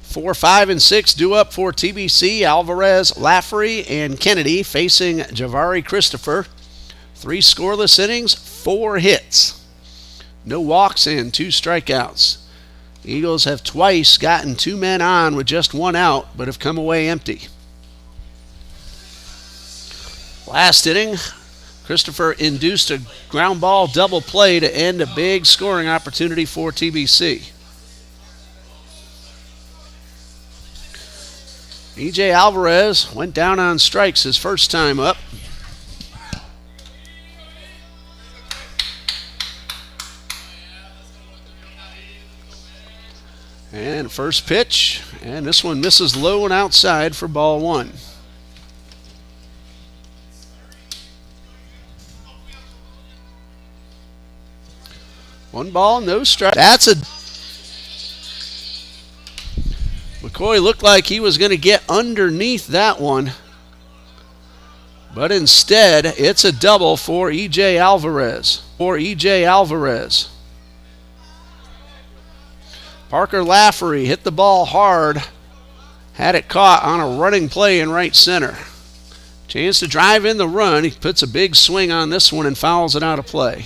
Four, 5, and 6 due up for TBC. Alvarez, Laffery, and Kennedy facing Javari Christopher. 3 scoreless innings, 4 hits. No walks and 2 strikeouts. Eagles have twice gotten 2 men on with just 1 out, but have come away empty. Last inning, Christopher induced a ground ball double play to end a big scoring opportunity for TBC. E.J. Alvarez went down on strikes his first time up. And first pitch, and this one misses low and outside for ball 1. One ball, no strike. That's a... McCoy looked like he was going to get underneath that one, but instead it's a double for E.J. Alvarez. Parker Lafferty hit the ball hard, had it caught on a running play in right center. Chance to drive in the run. He puts a big swing on this one and fouls it out of play.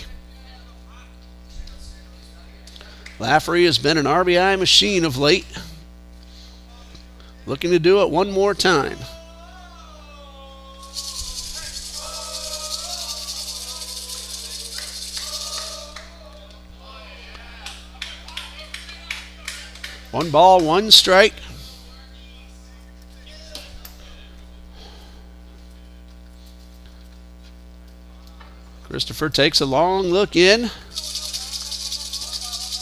Lafferty has been an RBI machine of late. Looking to do it one more time. One ball, one strike. Christopher takes a long look in.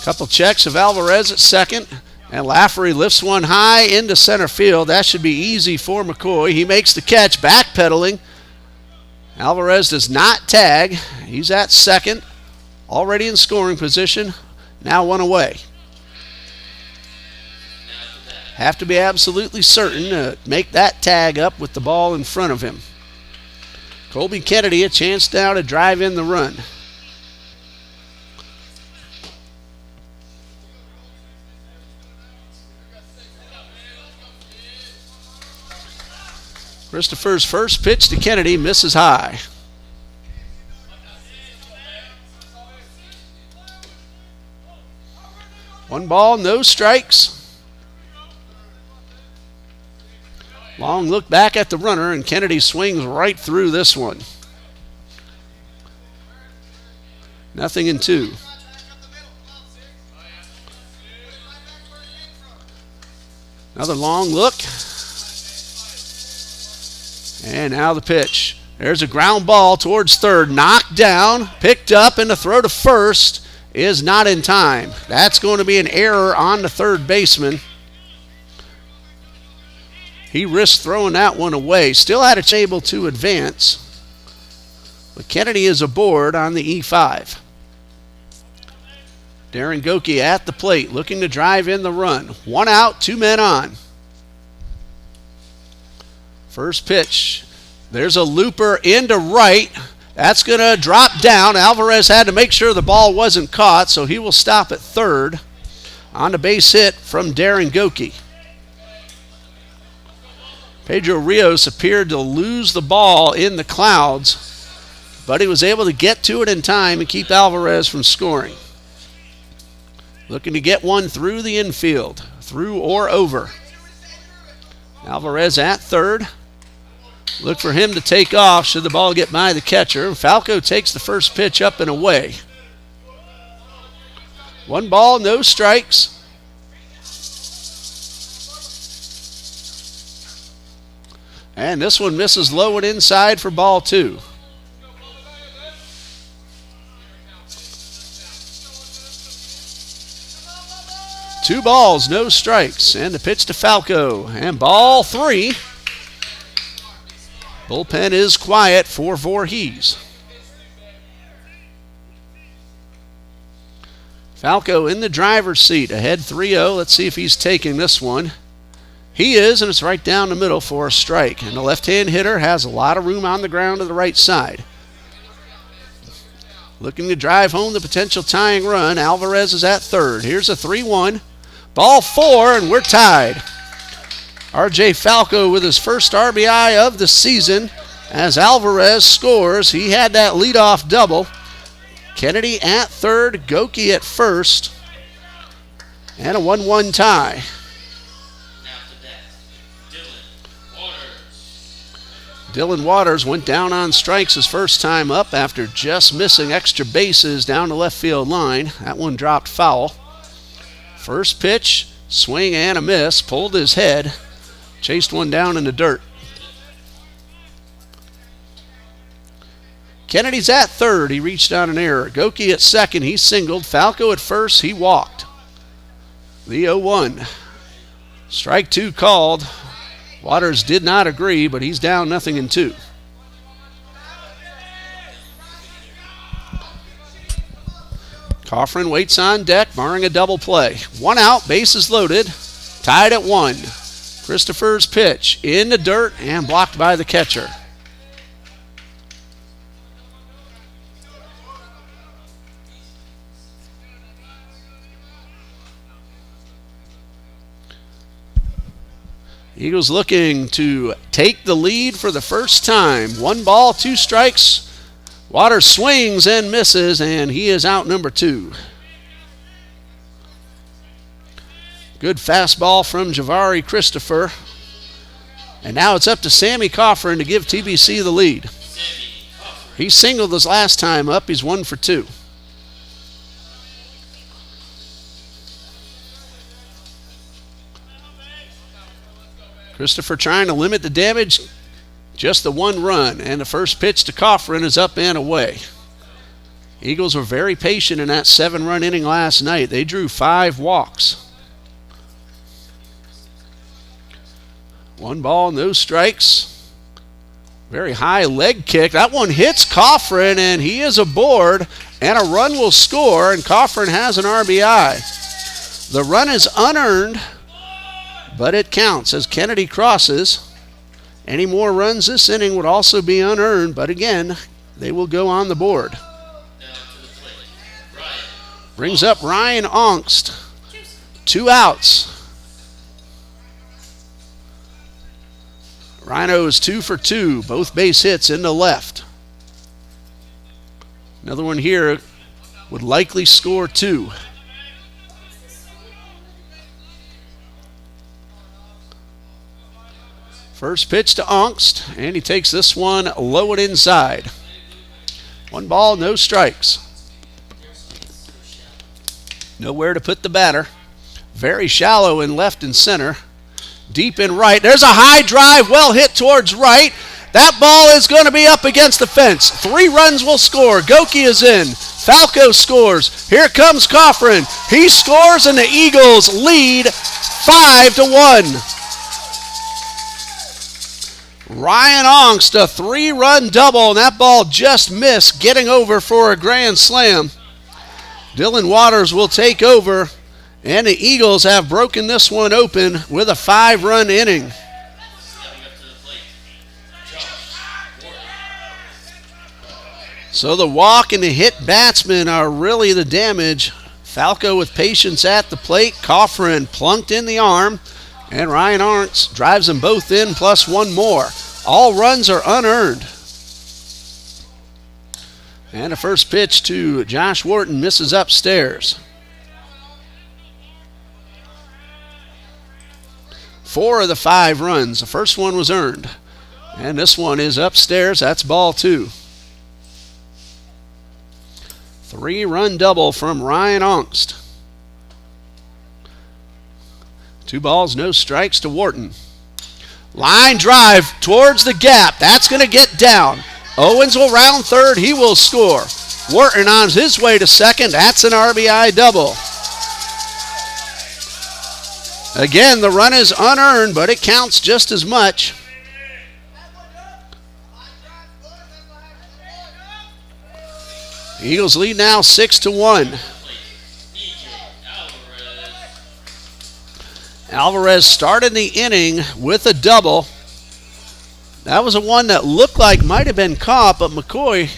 Couple checks of Alvarez at second. And Lafferty lifts one high into center field. That should be easy for McCoy. He makes the catch, backpedaling. Alvarez does not tag. He's at second, already in scoring position. Now 1 away. Have to be absolutely certain to make that tag up with the ball in front of him. Colby Kennedy, a chance now to drive in the run. Christopher's first pitch to Kennedy misses high. One ball, no strikes. Long look back at the runner, and Kennedy swings right through this one. 0-2. Another long look. And now the pitch. There's a ground ball towards third. Knocked down, picked up, and the throw to first is not in time. That's going to be an error on the third baseman. He risked throwing that one away. Still had a chance able to advance. But Kennedy is aboard on the E5. Darren Goki at the plate, looking to drive in the run. 1 out, 2 men on. First pitch. There's a looper into right. That's going to drop down. Alvarez had to make sure the ball wasn't caught, so he will stop at third on the base hit from Darren Goki. Pedro Rios appeared to lose the ball in the clouds, but he was able to get to it in time and keep Alvarez from scoring. Looking to get one through the infield, through or over. Alvarez at third. Look for him to take off should the ball get by the catcher. Falco takes the first pitch up and away. 1 ball, no strikes. And this one misses low and inside for ball 2. Two balls, no strikes. And the pitch to Falco. And ball 3. Bullpen is quiet for Voorhees. Falco in the driver's seat, ahead 3-0. Let's see if he's taking this one. He is, and it's right down the middle for a strike. And the left-hand hitter has a lot of room on the ground to the right side. Looking to drive home the potential tying run. Alvarez is at third. Here's a 3-1. Ball 4, and we're tied. R.J. Falco with his first RBI of the season as Alvarez scores. He had that leadoff double. Kennedy at third, Goki at first, and a 1-1 tie. Dylan Waters went down on strikes his first time up after just missing extra bases down the left field line. That one dropped foul. First pitch, swing and a miss, pulled his head, chased one down in the dirt. Kennedy's at third, he reached on an error. Goki at second, he singled. Falco at first, he walked. The 0-1. Strike two called. Waters did not agree, but he's down 0-2. Coffrin waits on deck, barring a double play. One out, bases loaded, tied at 1. Christopher's pitch in the dirt and blocked by the catcher. Eagles looking to take the lead for the first time. 1 ball, 2 strikes. Waters swings and misses, and he is out number 2. Good fastball from Javari Christopher. And now it's up to Sammy Coffrin to give TBC the lead. He singled his last time up. He's 1 for 2. Christopher trying to limit the damage, just the 1 run, and the first pitch to Coffrin is up and away. Eagles were very patient in that 7-run inning last night. They drew 5 walks. 1 ball, no strikes. Very high leg kick. That one hits Coffrin, and he is aboard, and a run will score, and Coffrin has an RBI. The run is unearned, but it counts as Kennedy crosses. Any more runs this inning would also be unearned, but again, they will go on the board. Brings up Ryan Ongst. 2 outs. Rhino is 2 for 2, both base hits in the left. Another one here would likely score 2. First pitch to Ongst, and he takes this one low and inside. 1 ball, no strikes. Nowhere to put the batter. Very shallow in left and center. Deep in right. There's a high drive, well hit towards right. That ball is going to be up against the fence. 3 runs will score. Goki is in. Falco scores. Here comes Coffrin. He scores, and the Eagles lead 5-1. Ryan Ongst, a 3-run double, and that ball just missed, getting over for a grand slam. Dylan Waters will take over, and the Eagles have broken this one open with a 5-run inning. So the walk and the hit batsmen are really the damage. Falco with patience at the plate. Coffrin plunked in the arm. And Ryan Ongst drives them both in, plus 1 more. All runs are unearned. And the first pitch to Josh Wharton misses upstairs. 4 of the 5 runs. The first one was earned. And this one is upstairs. That's ball 2. 3-run double from Ryan Ongst. 2 balls, no strikes to Wharton. Line drive towards the gap. That's going to get down. Owens will round third. He will score. Wharton on his way to second. That's an RBI double. Again, the run is unearned, but it counts just as much. Eagles lead now 6-1. Alvarez started the inning with a double. That was a one that looked like might have been caught, but McCoy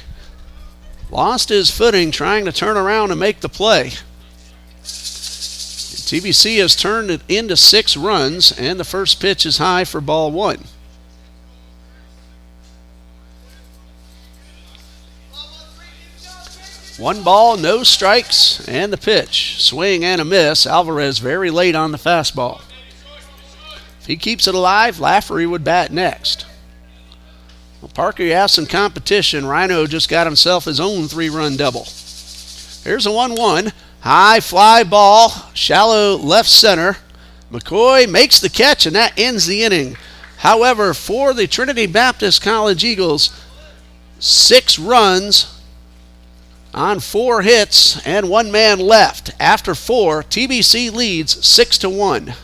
lost his footing trying to turn around and make the play. TBC has turned it into 6 runs, and the first pitch is high for ball 1. 1 ball, no strikes, and the pitch. Swing and a miss. Alvarez very late on the fastball. If he keeps it alive, Lafferty would bat next. Well, Parker, you have some competition. Rhino just got himself his own 3-run double. Here's a 1-1. High fly ball, shallow left center. McCoy makes the catch, and that ends the inning. However, for the Trinity Baptist College Eagles, 6 runs on 4 hits and 1 man left. After 4, TBC leads 6-1.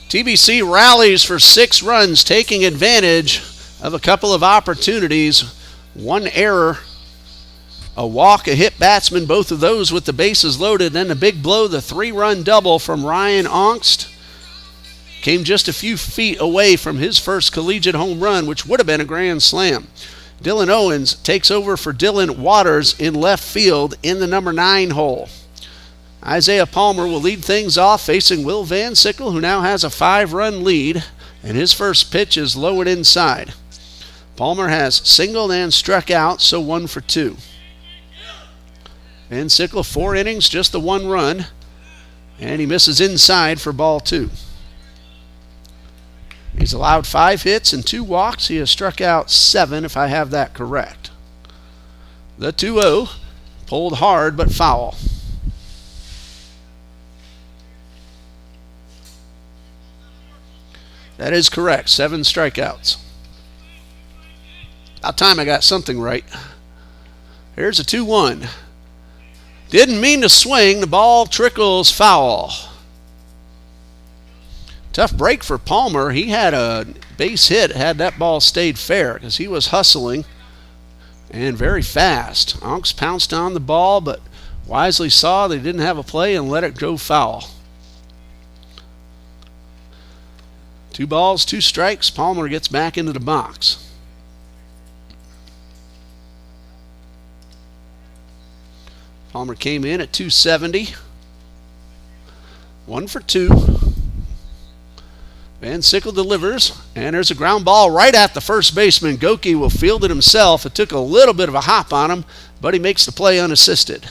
TBC rallies for 6 runs, taking advantage of a couple of opportunities. 1 error, a walk, a hit batsman, both of those with the bases loaded. Then the big blow, the 3-run double from Ryan Ongst. Came just a few feet away from his first collegiate home run, which would have been a grand slam. Dylan Owens takes over for Dylan Waters in left field in the number 9 hole. Isaiah Palmer will lead things off, facing Will Van Sickle, who now has a 5-run lead, and his first pitch is low and inside. Palmer has singled and struck out, so 1 for 2. Van Sickle, 4 innings, just the 1 run, and he misses inside for ball 2. He's allowed 5 hits and 2 walks. He has struck out 7, if I have that correct. The 2-0, pulled hard but foul. That is correct. 7 strikeouts. About time I got something right. Here's a 2-1. Didn't mean to swing. The ball trickles foul. Tough break for Palmer. He had a base hit had that ball stayed fair because he was hustling and very fast. Onks pounced on the ball, but wisely saw they didn't have a play and let it go foul. 2 balls, 2 strikes. Palmer gets back into the box. Palmer came in at 270. 1 for 2. Van Sickle delivers, and there's a ground ball right at the first baseman. Goki will field it himself. It took a little bit of a hop on him, but he makes the play unassisted.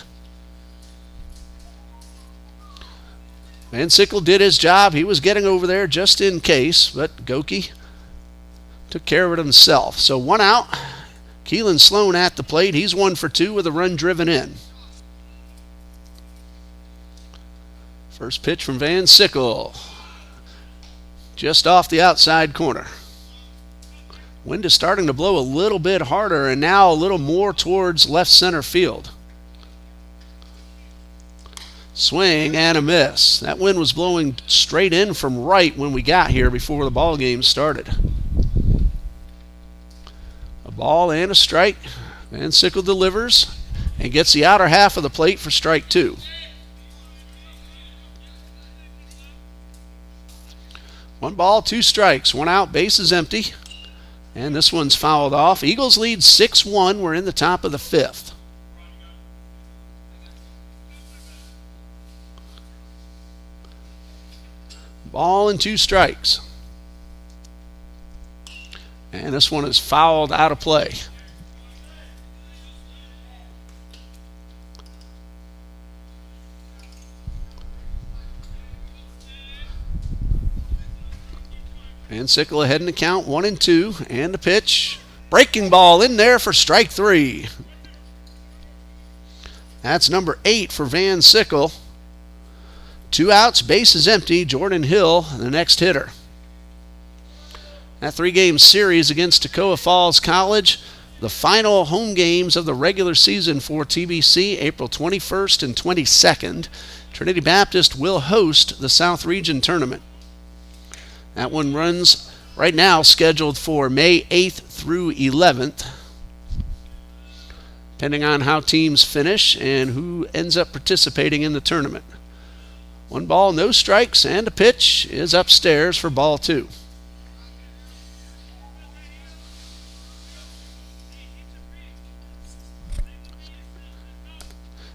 Van Sickle did his job. He was getting over there just in case, but Goki took care of it himself. So 1 out. Keelan Sloan at the plate. He's 1 for 2 with a run driven in. First pitch from Van Sickle. Just off the outside corner. Wind is starting to blow a little bit harder and now a little more towards left center field. Swing and a miss. That wind was blowing straight in from right when we got here before the ball game started. A ball and a strike. Van Sickle delivers and gets the outer half of the plate for strike 2. One ball, 2 strikes, 1 out, base is empty. And this one's fouled off. Eagles lead 6-1. We're in the top of the 5th. Ball and 2 strikes. And this one is fouled out of play. Van Sickle ahead in the count, 1-2, and the pitch. Breaking ball in there for strike 3. That's number 8 for Van Sickle. 2 outs, bases empty. Jordan Hill, the next hitter. That 3-game series against Toccoa Falls College, the final home games of the regular season for TBC, April 21st and 22nd. Trinity Baptist will host the South Region Tournament. That one runs right now scheduled for May 8th through 11th. Depending on how teams finish and who ends up participating in the tournament. 1 ball, no strikes, and a pitch is upstairs for ball 2.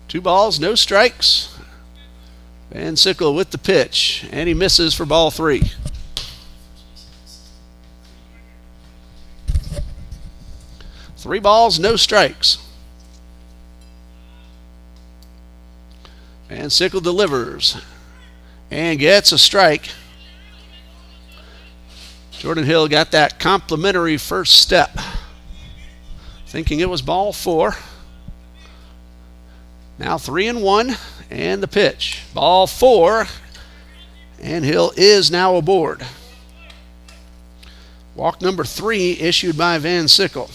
Two balls, no strikes. Van Sickle with the pitch, and he misses for ball 3. Three balls, no strikes. Van Sickle delivers and gets a strike. Jordan Hill got that complimentary first step, thinking it was ball 4. Now 3-1, and the pitch. Ball 4, and Hill is now aboard. Walk number 3 issued by Van Sickle.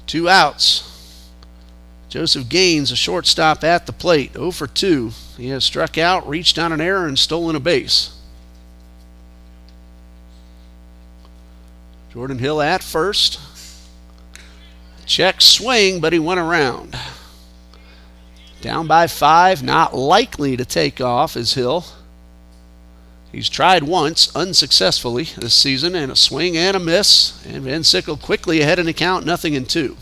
Two outs. Joseph Gaines, a shortstop at the plate, 0 for 2. He has struck out, reached on an error, and stolen a base. Jordan Hill at first. Check swing, but he went around. Down by 5, not likely to take off is Hill. He's tried once, unsuccessfully this season, and a swing and a miss. And Van Sickle quickly ahead in the count, 0-2.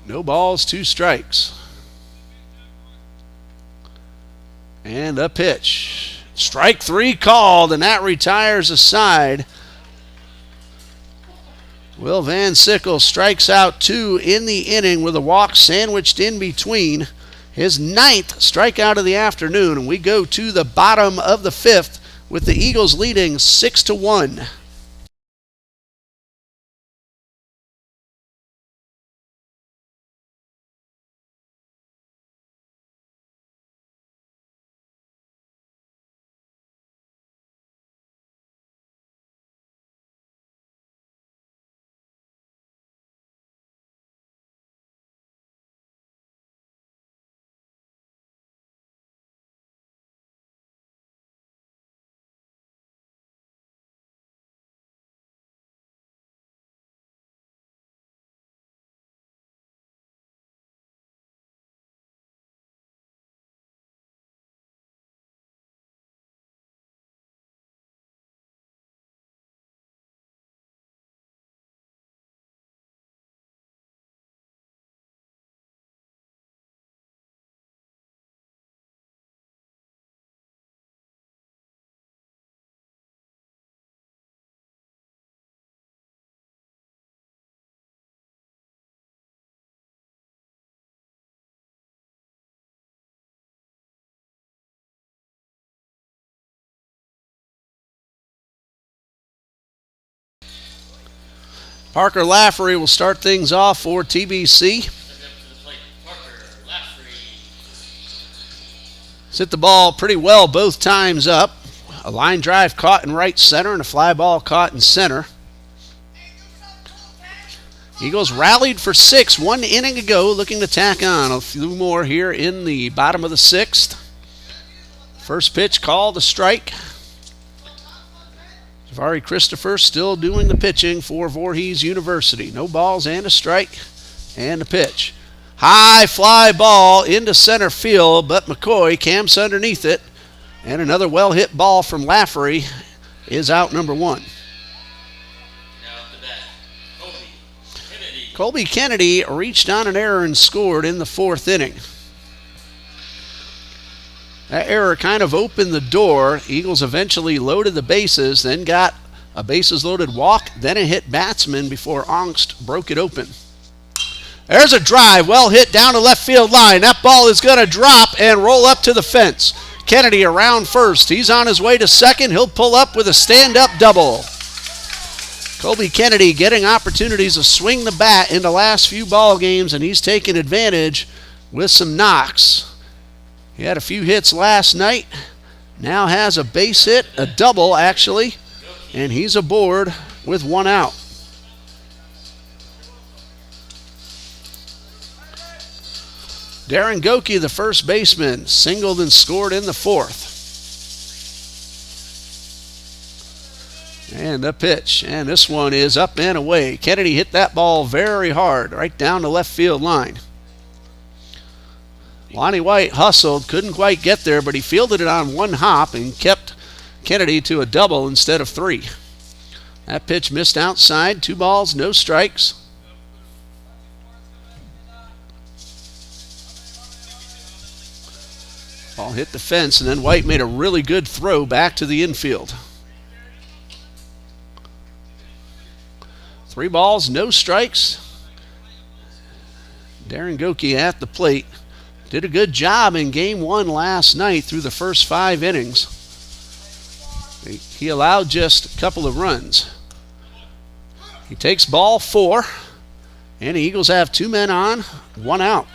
No balls, 2 strikes. And a pitch. Strike 3 called, and that retires a side. Will Van Sickle strikes out 2 in the inning with a walk sandwiched in between. His 9th strikeout of the afternoon, and we go to the bottom of the 5th with the Eagles leading 6-1. Parker Laffery will start things off for TBC. Hit the ball pretty well both times up. A line drive caught in right center and a fly ball caught in center. Eagles rallied for 6, 1 inning ago, looking to tack on a few more here in the bottom of the 6th. First pitch called a strike. Javari Christopher still doing the pitching for Voorhees University. No balls and a strike, and a pitch. High fly ball into center field, but McCoy camps underneath it. And another well-hit ball from Laffery is out number 1. Colby Kennedy reached on an error and scored in the 4th inning. That error kind of opened the door. Eagles eventually loaded the bases, then got a bases-loaded walk, then a hit batsman before Angst broke it open. There's a drive, well hit down the left field line. That ball is going to drop and roll up to the fence. Kennedy around first. He's on his way to second. He'll pull up with a stand-up double. Colby Kennedy getting opportunities to swing the bat in the last few ball games, and he's taking advantage with some knocks. He had a few hits last night. Now has a base hit, a double actually, and he's aboard with one out. Darren Goki, the first baseman, singled and scored in the fourth. And the pitch, and this one is up and away. Kennedy hit that ball very hard, right down the left field line. Lonnie White hustled, couldn't quite get there, but he fielded it on one hop and kept Kennedy to a double instead of three. That pitch missed outside, 2 balls, no strikes. Ball hit the fence, and then White made a really good throw back to the infield. 3 balls, no strikes. Darren Goki at the plate. Did a good job in game 1 last night through the first 5 innings. He allowed just a couple of runs. He takes ball 4, and the Eagles have 2 men on, 1 out.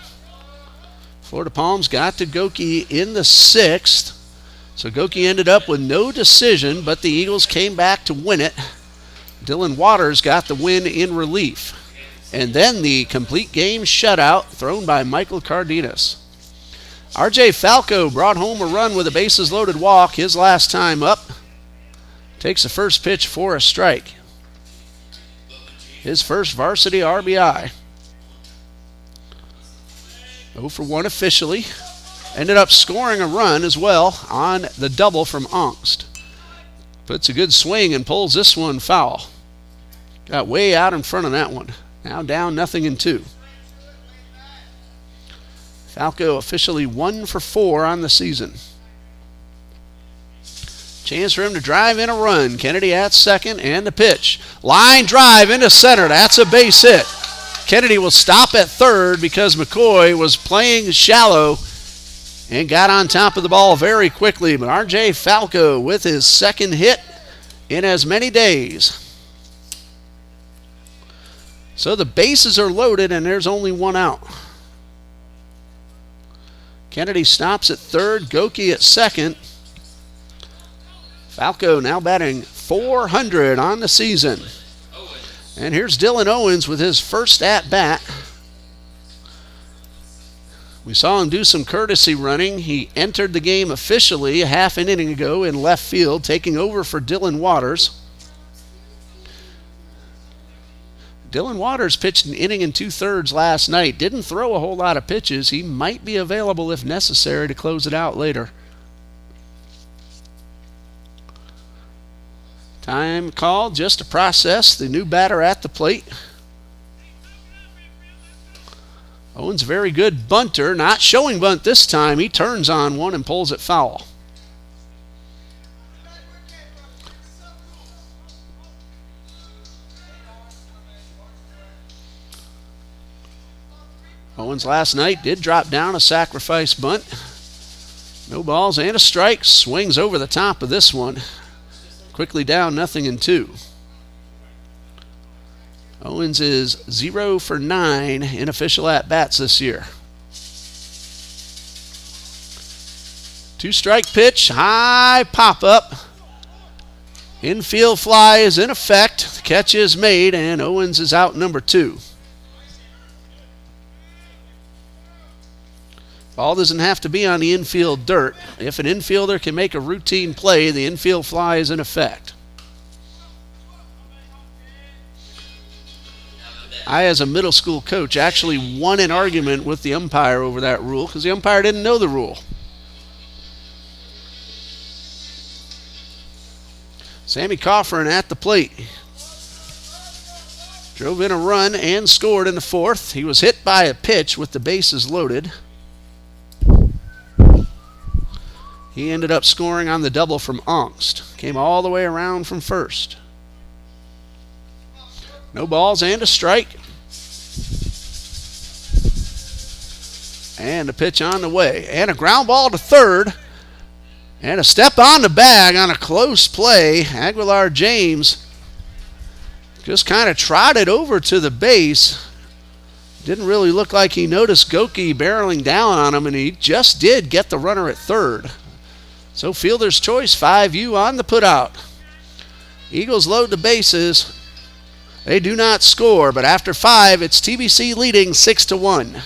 Florida Palms got to Goki in the 6th. So Goki ended up with no decision, but the Eagles came back to win it. Dylan Waters got the win in relief. And then the complete game shutout thrown by Michael Cardenas. R.J. Falco brought home a run with a bases loaded walk his last time up. Takes the first pitch for a strike. His first varsity RBI. 0 for 1 officially. Ended up scoring a run as well on the double from Angst. Puts a good swing and pulls this one foul. Got way out in front of that one. Now down 0-2. Falco officially 1 for 4 on the season. Chance for him to drive in a run. Kennedy at second, and the pitch. Line drive into center. That's a base hit. Kennedy will stop at third because McCoy was playing shallow and got on top of the ball very quickly. But R.J. Falco with his second hit in as many days. So the bases are loaded and there's only 1 out. Kennedy stops at third, Goki at second. Falco now batting .400 on the season. And here's Dylan Owens with his first at-bat. We saw him do some courtesy running. He entered the game officially a half an inning ago in left field, taking over for Dylan Waters. Dylan Waters pitched an inning and 2/3 last night. Didn't throw a whole lot of pitches. He might be available if necessary to close it out later. Time called just to process the new batter at the plate. Owens, very good bunter. Not showing bunt this time. He turns on one and pulls it foul. Owens last night did drop down a sacrifice bunt. No balls and a strike. Swings over the top of this one. Quickly down 0-2. Owens is 0 for 9 in official at-bats this year. 2-strike pitch, high pop-up. Infield fly is in effect. The catch is made, and Owens is out number 2. Ball doesn't have to be on the infield dirt. If an infielder can make a routine play, the infield fly is in effect. I, as a middle school coach, actually won an argument with the umpire over that rule because the umpire didn't know the rule. Sammy Coffrin at the plate. Drove in a run and scored in the 4th. He was hit by a pitch with the bases loaded. He ended up scoring on the double from Angst. Came all the way around from first. No balls and a strike. And the pitch on the way. And a ground ball to third. And a step on the bag on a close play. Aguilar James just kind of trotted over to the base. Didn't really look like he noticed Goki barreling down on him, and he just did get the runner at third. So fielder's choice, 5U on the putout. Eagles load the bases. They do not score, but after 5, it's TBC leading 6-1.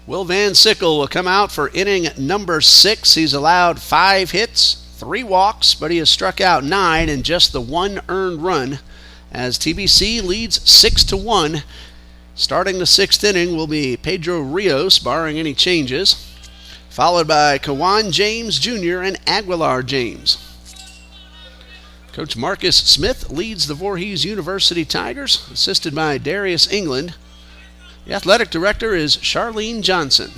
Will Van Sickle will come out for inning number 6. He's allowed 5 hits, 3 walks, but he has struck out 9 and just the 1 earned run as TBC leads 6-1. Starting the 6th inning will be Pedro Rios, barring any changes, followed by Kawan James Jr. and Aguilar James. Coach Marcus Smith leads the Voorhees University Tigers, assisted by Darius England. The athletic director is Charlene Johnson.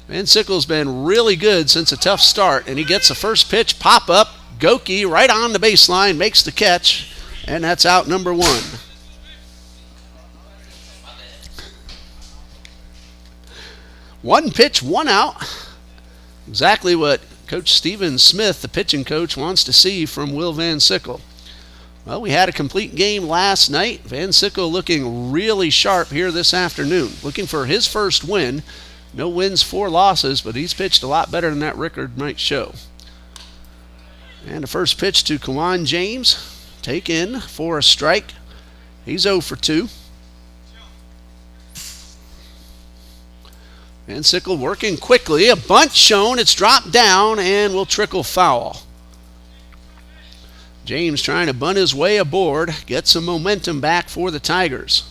Van Sickle's been really good since a tough start, and he gets the first pitch pop up. Goki right on the baseline makes the catch, and that's out number 1. One pitch, 1 out. Exactly what Coach Stephen Smith, the pitching coach, wants to see from Will Van Sickle. Well, we had a complete game last night. Van Sickle looking really sharp here this afternoon. Looking for his first win. No wins, 4 losses, but he's pitched a lot better than that record might show. And the first pitch to Kawan James. Take in for a strike. He's 0 for 2. Van Sickle working quickly. A bunt shown. It's dropped down and will trickle foul. James trying to bunt his way aboard, get some momentum back for the Tigers.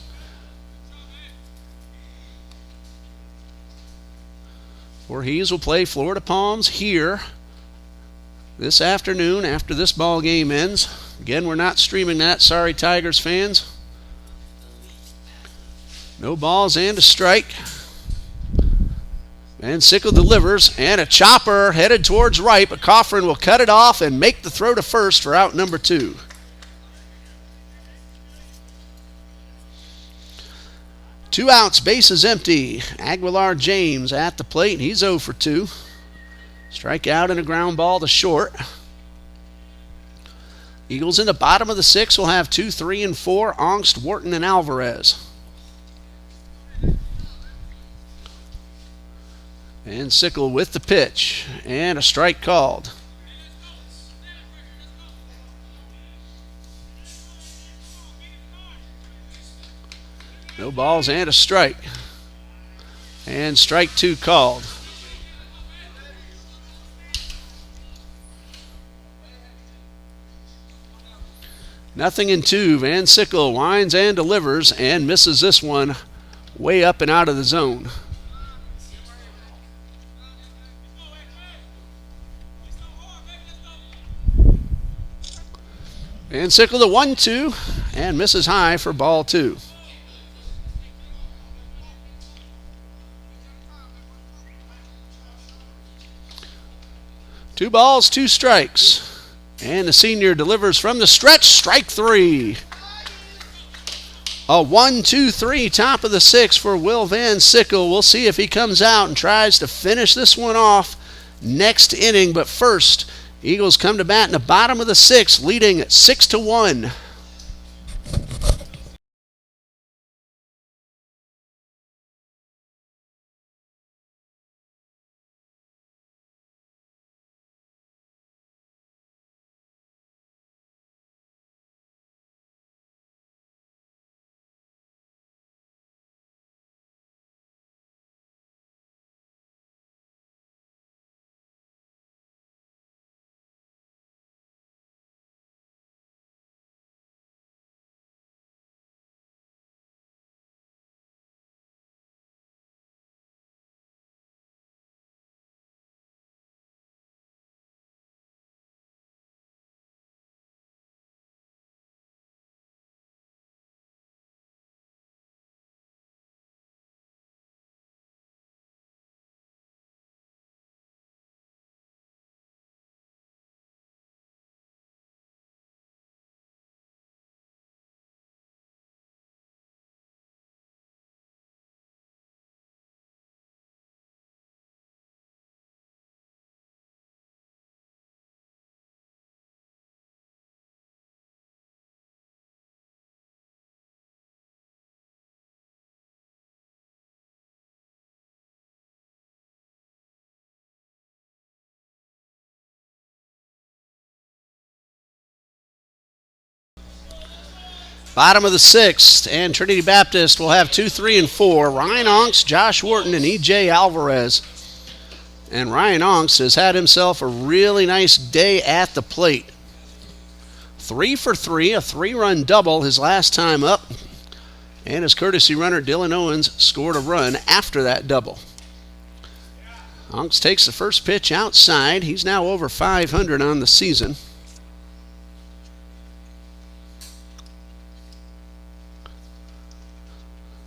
Voorhees will play Florida Palms here this afternoon after this ball game ends. Again, we're not streaming that. Sorry, Tigers fans. No balls and a strike. Van Sickle delivers, and a chopper headed towards right, but Coffrin will cut it off and make the throw to first for out number 2. Two outs, bases empty. Aguilar James at the plate. He's 0 for 2. Strikeout and a ground ball to short. Eagles in the bottom of the 6th will have 2, 3, and 4. Ongst, Wharton, and Alvarez. And Sickle with the pitch, and a strike called. No balls and a strike. And strike 2 called. Nothing in 2. Van Sickle winds and delivers and misses this one way up and out of the zone. Van Sickle the 1-2 and misses high for ball 2. Two balls, 2 strikes. And the senior delivers from the stretch, strike 3. A 1-2-3 top of the sixth for Will Van Sickle. We'll see if he comes out and tries to finish this one off next inning. But first, Eagles come to bat in the bottom of the sixth, leading 6-1. Bottom of the sixth, and Trinity Baptist will have 2, 3, and 4. Ryan Onks, Josh Wharton, and E.J. Alvarez. And Ryan Onks has had himself a really nice day at the plate. 3 for 3, a 3-run double his last time up. And his courtesy runner, Dylan Owens, scored a run after that double. Onks takes the first pitch outside. He's now over 500 on the season.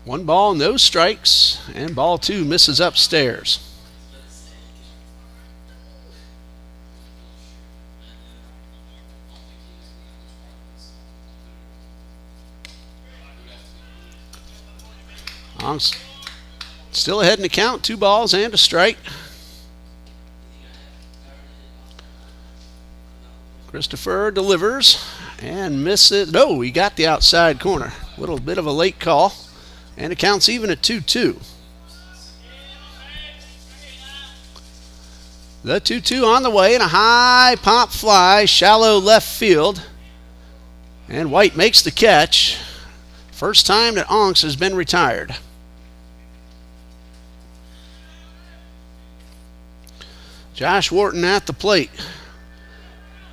One ball, no strikes, and ball two misses upstairs. Onks still ahead in the count, 2 balls and a strike. Christopher delivers and misses. No, he got the outside corner. A little bit of a late call. And it counts even at 2-2. The 2-2 on the way, and a high pop fly, shallow left field. And White makes the catch. First time that Onks has been retired. Josh Wharton at the plate.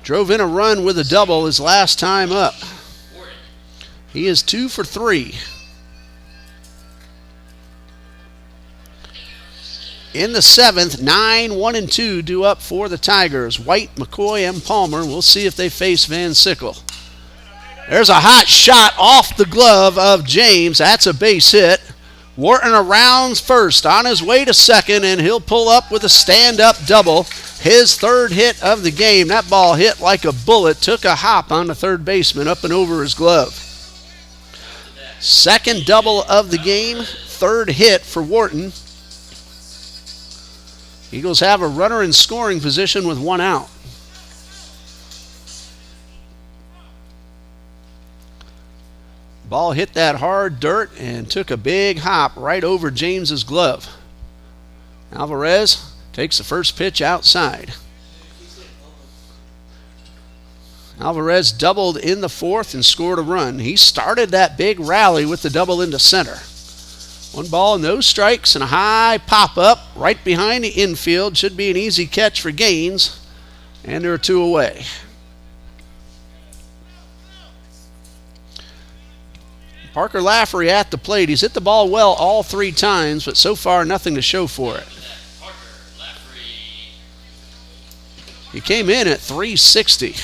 Drove in a run with a double his last time up. He is 2 for 3. In the seventh, 9, 1, and 2 due up for the Tigers. White, McCoy, and Palmer. We'll see if they face Van Sickle. There's a hot shot off the glove of James. That's a base hit. Wharton around first, on his way to second, and he'll pull up with a stand-up double. His third hit of the game. That ball hit like a bullet. Took a hop on the third baseman up and over his glove. Second double of the game. Third hit for Wharton. Eagles have a runner in scoring position with 1 out. Ball hit that hard dirt and took a big hop right over James's glove. Alvarez takes the first pitch outside. Alvarez doubled in the fourth and scored a run. He started that big rally with the double into center. 1 ball, no strikes, and a high pop-up right behind the infield. Should be an easy catch for Gaines, and there are 2 away. Parker Lafferty at the plate. He's hit the ball well all 3 times, but so far nothing to show for it. He came in at 360.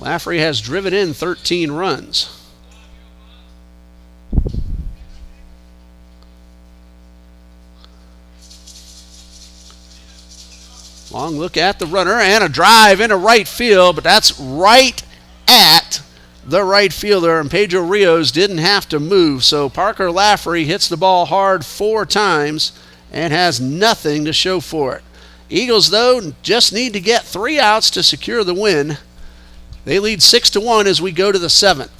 Lafferty has driven in 13 runs. Long look at the runner and a drive into right field, but that's right at the right fielder, and Pedro Rios didn't have to move. So Parker Laffery hits the ball hard 4 times and has nothing to show for it. Eagles, though, just need to get 3 outs to secure the win. They lead 6-1 as we go to the 7th.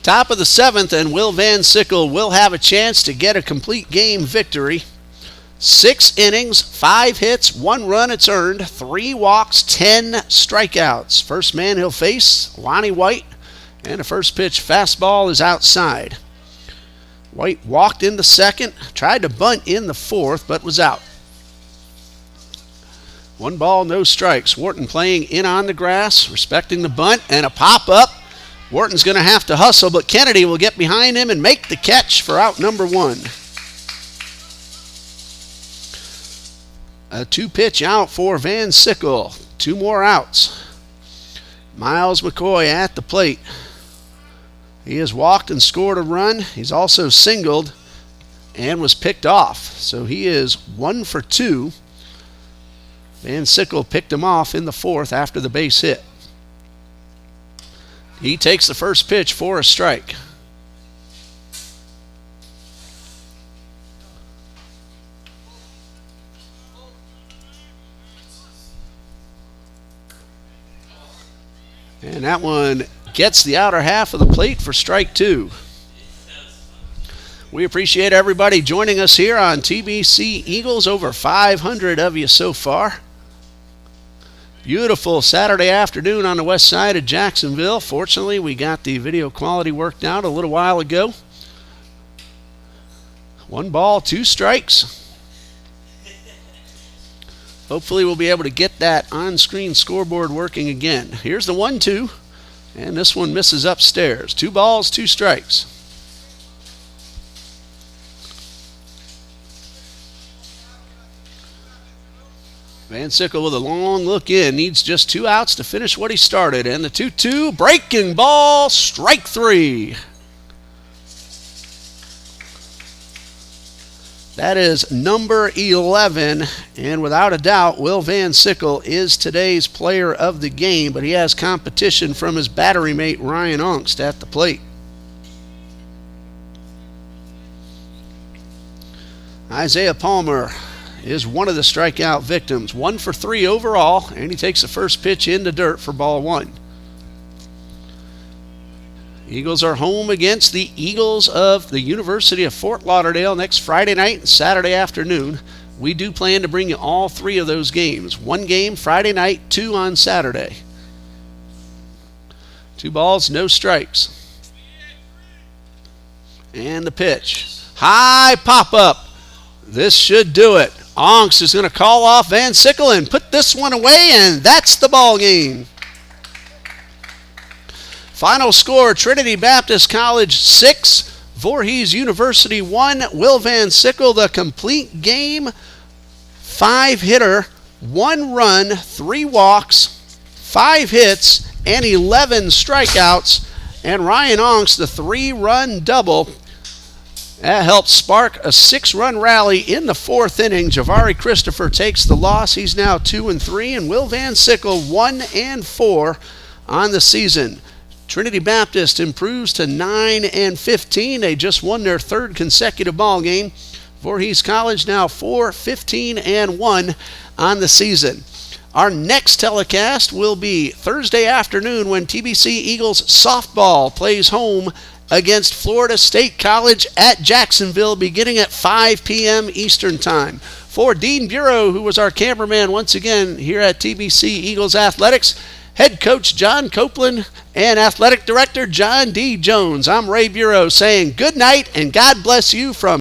Top of the 7th, and Will Van Sickle will have a chance to get a complete game victory. 6 innings, 5 hits, 1 run it's earned, 3 walks, 10 strikeouts. First man he'll face, Lonnie White, and a first pitch fastball is outside. White walked in the 2nd, tried to bunt in the 4th, but was out. 1 ball, no strikes. Wharton playing in on the grass, respecting the bunt, and a pop-up. Wharton's going to have to hustle, but Kennedy will get behind him and make the catch for out number 1. A 2-pitch out for Van Sickle. 2 more outs. Miles McCoy at the plate. He has walked and scored a run. He's also singled and was picked off. So he is 1 for 2. Van Sickle picked him off in the 4th after the base hit. He takes the first pitch for a strike. And that one gets the outer half of the plate for strike 2. We appreciate everybody joining us here on TBC Eagles. Over 500 of you so far. Beautiful Saturday afternoon on the west side of Jacksonville. Fortunately, we got the video quality worked out a little while ago. 1 ball, 2 strikes. Hopefully we'll be able to get that on-screen scoreboard working again. Here's the 1-2, and this one misses upstairs. 2 balls, 2 strikes. Van Sickle with a long look in. Needs just 2 outs to finish what he started. And the 2-2, breaking ball, strike 3. That is number 11. And without a doubt, Will Van Sickle is today's player of the game. But he has competition from his battery mate, Ryan Ongst, at the plate. Isaiah Palmer is one of the strikeout victims. 1 for 3 overall, and he takes the first pitch into dirt for ball 1. Eagles are home against the Eagles of the University of Fort Lauderdale next Friday night and Saturday afternoon. We do plan to bring you all 3 of those games. 1 game Friday night, 2 on Saturday. 2 balls, no strikes. And the pitch. High pop-up. This should do it. Ongst is going to call off Van Sickle and put this one away, and that's the ball game. Final score, Trinity Baptist College 6, Voorhees University 1, Will Van Sickle, the complete game 5-hitter, 1 run, 3 walks, 5 hits, and 11 strikeouts. And Ryan Onks, the 3-run double. That helped spark a 6-run rally in the 4th inning. Javari Christopher takes the loss. He's now 2-3, and Will Van Sickle 1-4 on the season. Trinity Baptist improves to 9-15. They just won their 3rd consecutive ball game. Voorhees College now 4-15-1 on the season. Our next telecast will be Thursday afternoon when TBC Eagles softball plays home against Florida State College at Jacksonville, beginning at 5 p.m. Eastern Time. For Dean Bureau, who was our cameraman once again here at TBC Eagles Athletics, head coach John Copeland, and athletic director John D. Jones, I'm Ray Bureau saying good night and God bless you from